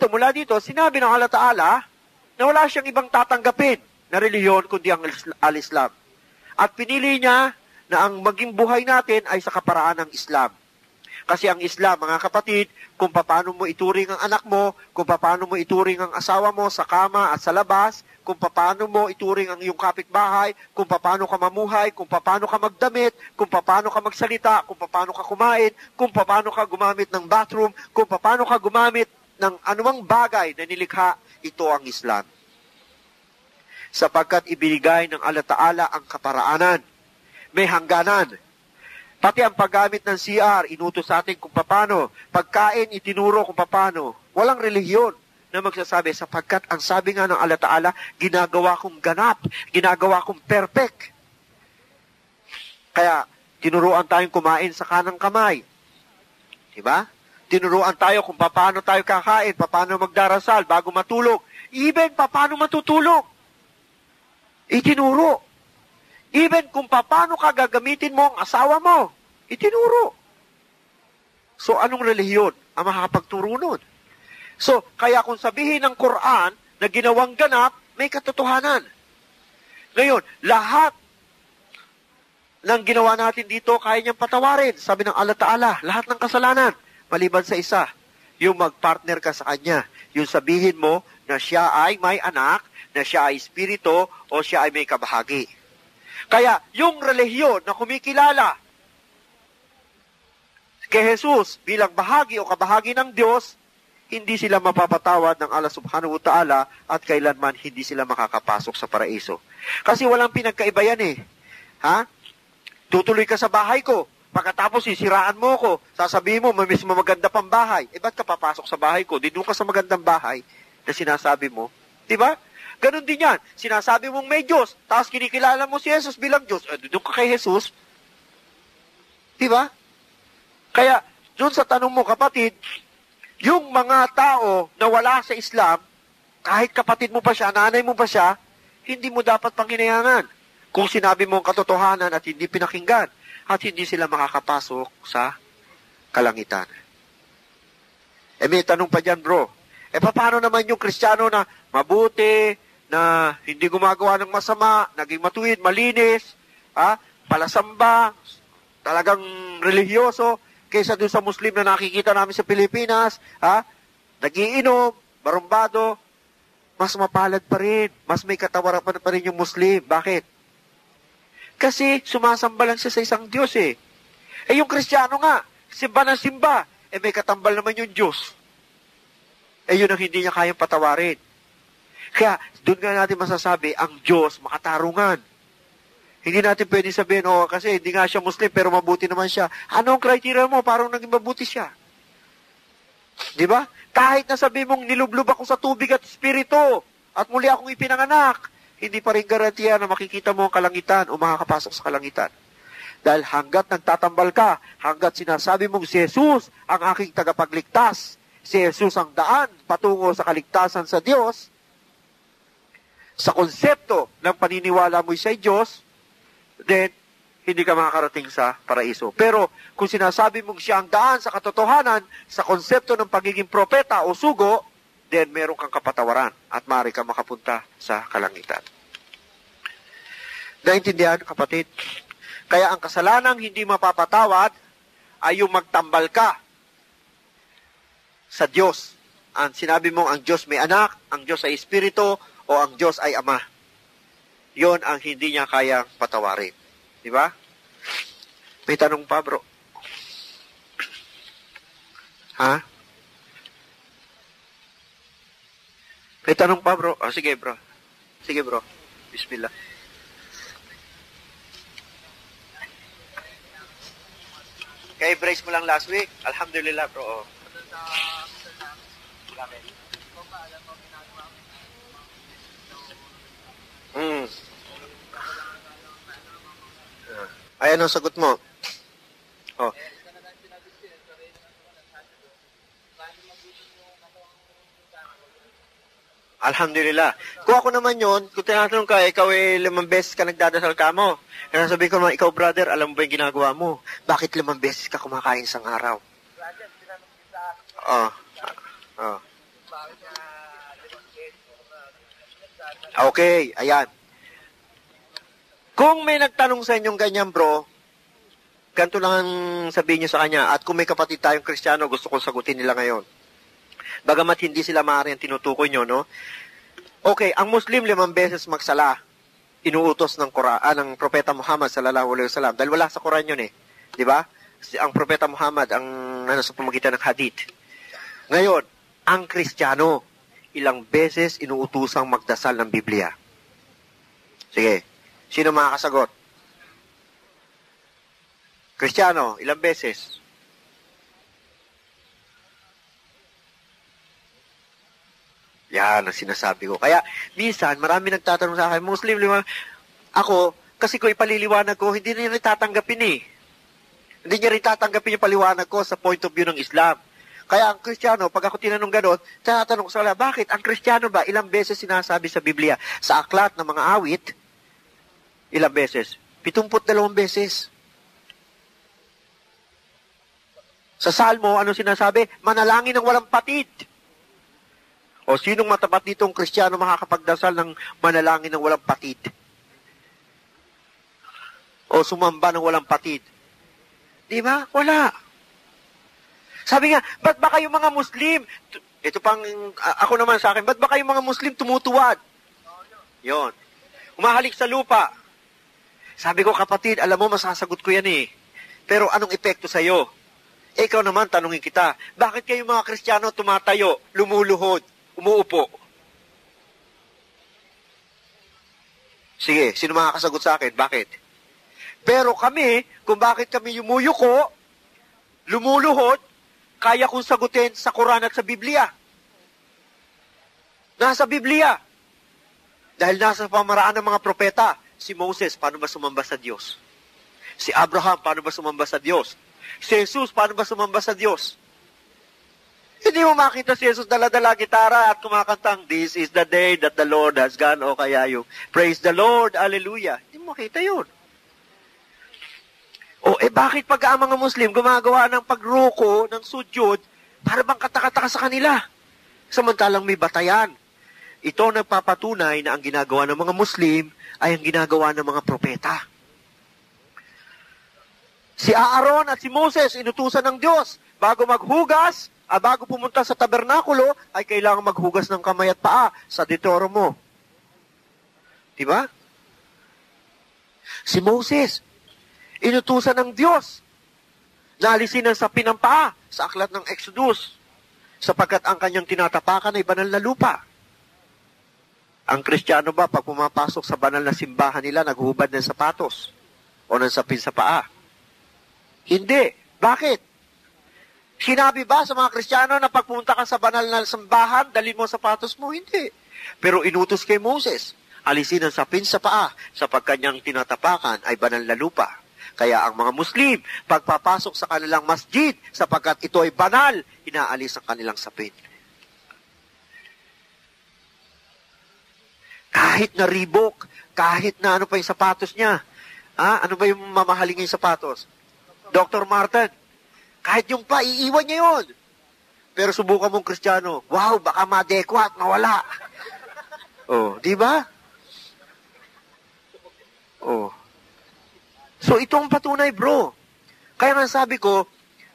mula dito, sinabi ng Allah Ta'ala na wala siyang ibang tatanggapin na reliyon kundi ang al-Islam. At pinili niya na ang maging buhay natin ay sa kaparaan ng Islam. Kasi ang Islam, mga kapatid, kung paano mo ituring ang anak mo, kung paano mo ituring ang asawa mo sa kama at sa labas, kung paano mo ituring ang iyong kapitbahay, kung paano ka mamuhay, kung paano ka magdamit, kung paano ka magsalita, kung paano ka kumain, kung paano ka gumamit ng bathroom, kung paano ka gumamit ng anumang bagay na nilikha, ito ang Islam. Sapagkat ibinigay ng Allah Ta'ala ang kaparaanan. May hangganan. Pati ang paggamit ng CR, inutos sa atin kung paano. Pagkain, itinuro kung paano. Walang relihiyon na magsasabi sapagkat ang sabi nga ng Allah Ta'ala, ginagawa kong ganap, ginagawa kong perfect. Kaya, tinuruan tayong kumain sa kanang kamay. Diba? Tinuruan tayo kung paano tayo kakain, paano magdarasal bago matulog. Even paano matutulog. Itinuro. Even kung paano ka gagamitin mo ang asawa mo, itinuro. So, anong relihiyon ang makakapagturo nun? So, kaya kung sabihin ng Quran na ginawang ganap, may katotohanan. Ngayon, lahat ng ginawa natin dito, kaya niyang patawarin. Sabi ng Allah Ta'ala, lahat ng kasalanan, maliban sa isa, yung magpartner ka sa Kanya. Yung sabihin mo na siya ay may anak, na siya ay espiritu, o siya ay may kabahagi. Kaya, yung relihiyon na kumikilala kay Jesus bilang bahagi o kabahagi ng Diyos, hindi sila mapapatawad ng Allah subhanahu wa ta'ala at kailanman hindi sila makakapasok sa paraiso. Kasi walang pinagkaiba yan eh. Ha? Tutuloy ka sa bahay ko, pagkatapos sisiraan mo ko, sasabihin mo, may mismo maganda pang bahay. Eh, ba't ka papasok sa bahay ko? Di doon ka sa magandang bahay na sinasabi mo. Diba? Ganon din yan. Sinasabi mong may Diyos, tapos kinikilala mo si Jesus bilang Diyos. Doon ka kay Jesus. Diba? Kaya, doon sa tanong mo, kapatid, yung mga tao na wala sa Islam, kahit kapatid mo pa siya, nanay mo pa siya, hindi mo dapat panginayangan. Kung sinabi mo ang katotohanan at hindi pinakinggan, at hindi sila makakapasok sa kalangitan. Eh, may tanong pa dyan, bro. Eh, paano naman yung Kristiyano na mabuti, na hindi gumagawa ng masama, naging matuwid, malinis, palasamba, talagang religyoso, kaysa dun sa Muslim na nakikita namin sa Pilipinas, nagiinom, barumbado, mas mapalad pa rin, mas may katawaran pa rin yung Muslim. Bakit? Kasi sumasamba lang siya sa isang Diyos eh. Eh yung Kristiyano nga, simba ng simba, eh may katambal naman yung Diyos. Eh yun ang hindi niya kayang patawarin. Kaya doon nga natin masasabi, ang Diyos makatarungan. Hindi natin pwede sabihin, kasi hindi nga siya Muslim pero mabuti naman siya. Ano ang criteria mo? Parang naging mabuti siya. Di ba? Kahit na sabi mong nilublob ako sa tubig at espiritu at muli akong ipinanganak, hindi pa rin garantiya na makikita mo ang kalangitan o makakapasok sa kalangitan. Dahil hanggat nagtatambal ka, hanggat sinasabi mong si Jesus ang aking tagapagligtas, si Jesus ang daan patungo sa kaligtasan sa Diyos, sa konsepto ng paniniwala mo sa Diyos, then hindi ka makakarating sa paraiso. Pero kung sinasabi mong siya ang daan sa katotohanan, sa konsepto ng pagiging propeta o sugo, then meron kang kapatawaran at maaari ka makapunta sa kalangitan. Naintindihan, kapatid? Kaya ang kasalanang hindi mapapatawad ay yung magtambal ka sa Diyos. Ang sinabi mong ang Diyos may anak, ang Diyos ay espiritu, o ang Diyos ay ama. Yon ang hindi niya kayang patawarin. Di ba? May tanong pa, bro. Ha? May tanong pa, bro. Sige, bro. Sige, bro. Bismillah. Kaya brace mo lang last week. Alhamdulillah, bro. Ayan ang sagot mo. Alhamdulillah. Kung ako naman yun, kung tinatanong ka, ikaw 5 beses ka nagdadasal ka mo. Kaya sabi ko naman, ikaw brother, alam mo ba yung ginagawa mo? Bakit 5 beses ka kumakain isang araw? Okay, ayan. Kung may nagtanong sa inyong ganyan, bro, ganito lang ang sabihin niyo sa kanya. At kung may kapatid tayong Kristiyano, gusto kong sagutin nila ngayon. Bagamat hindi sila maaari ang tinutukoy nyo, no? Okay, ang Muslim 5 beses magsala, inuutos ng ng Propeta Muhammad sallallahu alaihi wasallam. Dahil wala sa Quran yun eh. Di ba? Ang Propeta Muhammad, ang sa pamagitan ng hadith. Ngayon, ang Kristiyano, ilang beses inuutosang magdasal ng Biblia? Sige. Sino makakasagot? Kristiyano, ilang beses? Yan ang sinasabi ko. Kaya, minsan, marami nagtatanong sa akin, Muslim, ako, kasi ko ipaliliwanag ko, hindi niya rin tatanggapin eh. Hindi niya rin tatanggapin yung paliwanag ko sa point of view ng Islam. Kaya ang Kristiyano, pag ako tinanong gano'n, tatanong ko sa kanila, bakit? Ang Kristiyano ba, ilang beses sinasabi sa Biblia? Sa aklat ng mga awit, ilang beses? 72 beses. Sa Salmo, ano sinasabi? Manalangin ng walang patid. O sinong matapat ditong Kristiyano makakapagdasal ng manalangin ng walang patid? O sumamba ng walang patid? Di ba? Wala. Sabi nga, ba't ba kayo mga Muslim? Ito pang, ako naman sa akin, ba't ba kayo mga Muslim tumutuwad? Yon. Umahalik sa lupa. Sabi ko, kapatid, alam mo, masasagot ko yan eh. Pero anong epekto sa'yo? Ikaw naman, tanungin kita, bakit kayo mga Kristiyano tumatayo, lumuluhod, umuupo? Sige, sino makakasagot sa akin? Bakit? Pero kami, kung bakit kami yumuyuko, lumuluhod, kaya kong sagutin sa Quran at sa Biblia. Nasa Biblia. Dahil nasa pamaraan ng mga propeta, si Moses, paano ba sumamba sa Diyos? Si Abraham, paano ba sumamba sa Diyos? Si Jesus, paano ba sumamba sa Diyos? Hindi mo makita si Jesus dala-dala gitara at kumakantang, "This is the day that the Lord has gone," o kaya yung, "Praise the Lord, hallelujah." Hindi mo makita yun. O, bakit pag ang mga Muslim gumagawa ng pagruko, ng sujud, para bang katakataka sa kanila? Samantalang may batayan. Ito nagpapatunay na ang ginagawa ng mga Muslim ay ang ginagawa ng mga propeta. Si Aaron at si Moses, inutusan ng Diyos, bago maghugas, bago pumunta sa tabernakulo, ay kailangan maghugas ng kamay at paa sa Deuteronomy. Diba? Si Moses, inutusan ng Diyos na alisin ang sapin ng paa sa aklat ng Exodus, sapagkat ang kanyang tinatapakan ay banal na lupa. Ang Kristiyano ba, pag pumapasok sa banal na simbahan nila, naghubad ng sapatos o ng sapin sa paa? Hindi. Bakit? Sinabi ba sa mga Kristiyano na pagpunta ka sa banal na simbahan, dalhin mo sapatos mo? Hindi. Pero inutos kay Moses, alisin ang sapin sa paa, sapagkat kanyang tinatapakan ay banal na lupa. Kaya ang mga Muslim, pagpapasok sa kanilang masjid, sapagkat ito ay banal, inaalis ang kanilang sapin. Kahit na Reebok, kahit na ano pa yung sapatos niya. Ano ba yung mamahaling yung sapatos? Dr. Martin, kahit yung pa, iiwan niya yun. Pero subukan mong Kristiyano, wow, baka madekwa at mawala. Di ba? So, ito ang patunay, bro. Kaya nga sabi ko,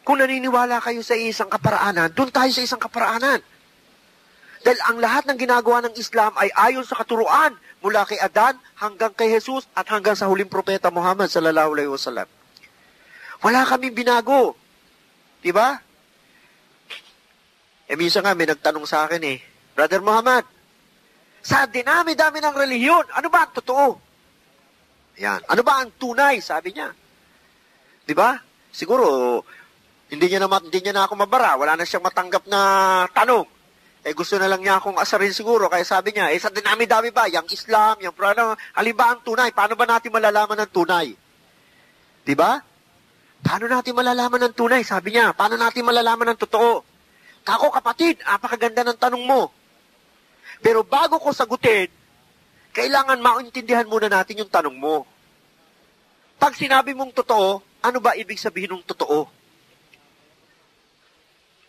kung naniniwala kayo sa isang kaparaanan, doon tayo sa isang kaparaanan. Dahil ang lahat ng ginagawa ng Islam ay ayon sa katuruan mula kay Adan hanggang kay Jesus at hanggang sa huling propeta Muhammad sallallahu alaihi wasallam. Wala kaming binago. Diba? Minsan nga may nagtanong sa akin Brother Muhammad, sa dinami-dami ng relihiyon, ano ba ang totoo? Yan. Ano ba ang tunay? Sabi niya. Diba? Siguro, hindi niya na ako mabara. Wala na siyang matanggap na tanong. Gusto na lang niya akong asarin siguro. Kaya sabi niya, sa dinami-dami ba? Yung Islam, yung alin ba ang tunay? Paano ba natin malalaman ang tunay? Diba? Paano natin malalaman ng tunay? Sabi niya, paano natin malalaman ng totoo? Kako kapatid, apakaganda ng tanong mo. Pero bago ko sagutin, kailangan maintindihan muna natin yung tanong mo. Pag sinabi mong totoo, ano ba ibig sabihin ng totoo?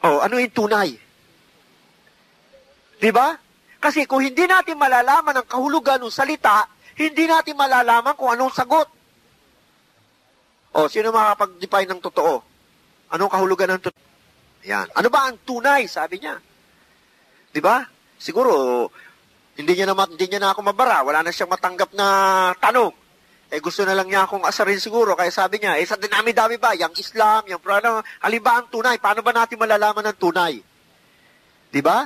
Ano yung tunay? Diba? Kasi kung hindi natin malalaman ang kahulugan ng salita, hindi natin malalaman kung anong sagot. Sino makakapag-define ng totoo? Anong kahulugan ng totoo? Yan. Ano ba ang tunay? Sabi niya. Diba? Siguro, hindi niya na ako mabara. Wala na siyang matanggap na tanong. Gusto na lang niya akong asarin siguro. Kaya sabi niya, sa dinami-dami ba? Yung Islam, yung alin ba ang tunay? Paano ba natin malalaman ng tunay? Diba?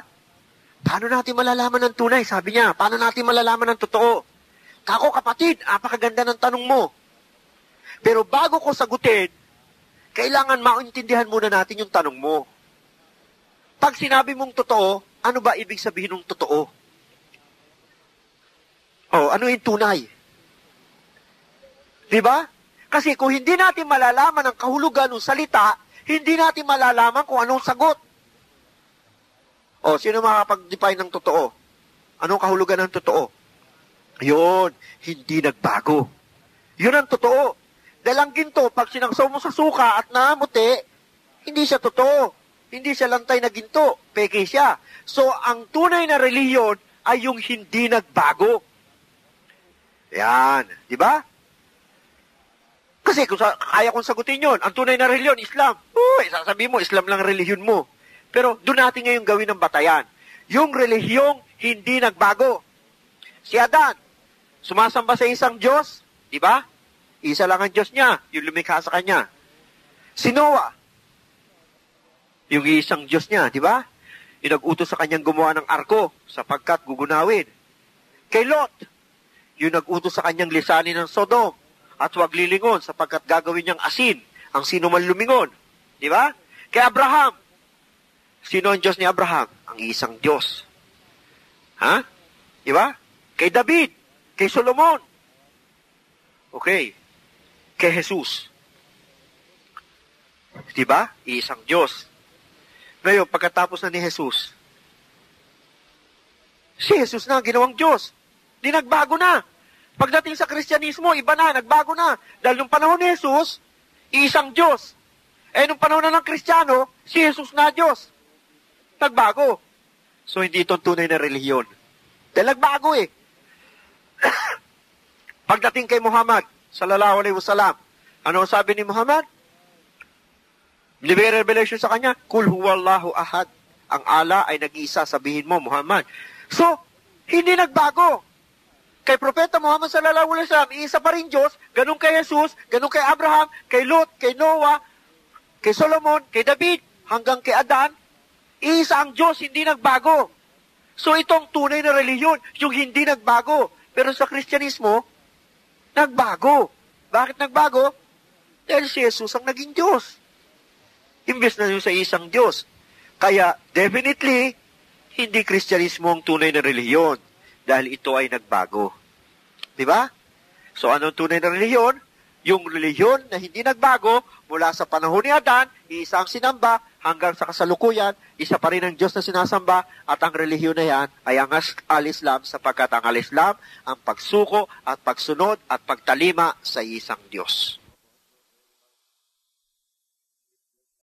Paano natin malalaman ng tunay? Sabi niya, paano natin malalaman ng totoo? Kako kapatid, apakaganda ng tanong mo. Pero bago ko sagutin, kailangan maintindihan muna natin yung tanong mo. Pag sinabi mong totoo, ano ba ibig sabihin ng totoo? Ano yung tunay? Diba? Kasi kung hindi natin malalaman ang kahulugan ng salita, hindi natin malalaman kung anong sagot. Sino makakapag-define ng totoo? Anong kahulugan ng totoo? Yun, hindi nagbago. Yun ang totoo. Dahil ang ginto, pag sinangsaw mo sa suka at namuti, hindi siya totoo. Hindi siya lantay na ginto. Peke siya. So, ang tunay na reliyon ay yung hindi nagbago. Yan. Di ba? Kasi kaya kong sagutin yun. Ang tunay na reliyon, Islam. Sasabihin mo, Islam lang reliyon mo. Pero doon natin ngayon gawin ng batayan. Yung relihiyong hindi nagbago. Si Adan, sumasamba sa isang Diyos. Di ba? Isa lang ang Diyos niya, yung lumikha sa kanya. Si Noah, yung isang Diyos niya, di ba? Yung nag-utos sa kanyang gumawa ng arko sapagkat gugunawin. Kay Lot, yung nag-utos sa kanyang lisanin ng Sodom at huwag lilingon sapagkat gagawin niyang asin ang sino man lumingon. Di ba? Kay Abraham, sino ang Diyos ni Abraham? Ang isang Diyos. Ha? Di ba? Kay David, kay Solomon. Okay. Kay Jesus. Di ba? Isang Diyos. Ngayon, pagkatapos na ni Jesus, si Jesus na ang ginawang Diyos. Di nagbago na. Pagdating sa Kristyanismo, iba na, nagbago na. Dahil nung panahon ni Jesus, isang Diyos. Nung panahon na ng Kristiyano, si Jesus na Diyos. Nagbago. So, hindi ito tunay na relihiyon. Dahil nagbago eh. Pagdating kay Muhammad, sallallahu alaihi wasallam, ano sabi ni Muhammad? Nibigay revelation sa kanya, Kul huwallahu ahad. Ang Allah ay nag-iisa, sabihin mo, Muhammad. So, hindi nagbago. Kay Propeta Muhammad sallallahu alaihi wasallam, iisa pa rin Diyos, ganun kay Jesus, ganun kay Abraham, kay Lot, kay Noah, kay Solomon, kay David, hanggang kay Adan, iisa ang Diyos, hindi nagbago. So, itong tunay na relihiyon, yung hindi nagbago. Pero sa Kristyanismo, nagbago. Bakit nagbago? Dahil si Jesus ang naging Diyos. Imbes na yung sa isang Diyos. Kaya, definitely, hindi Kristyanismo ang tunay na relihiyon dahil ito ay nagbago. Diba? So, anong tunay na relihiyon? Yung relihiyon na hindi nagbago mula sa panahon ni Adan, isa ang sinamba hanggang sa kasalukuyan, isa pa rin ang Diyos na sinasamba at ang relihiyon na yan ay ang al-Islam sapagkat ang al-Islam ang pagsuko at pagsunod at pagtalima sa isang Diyos.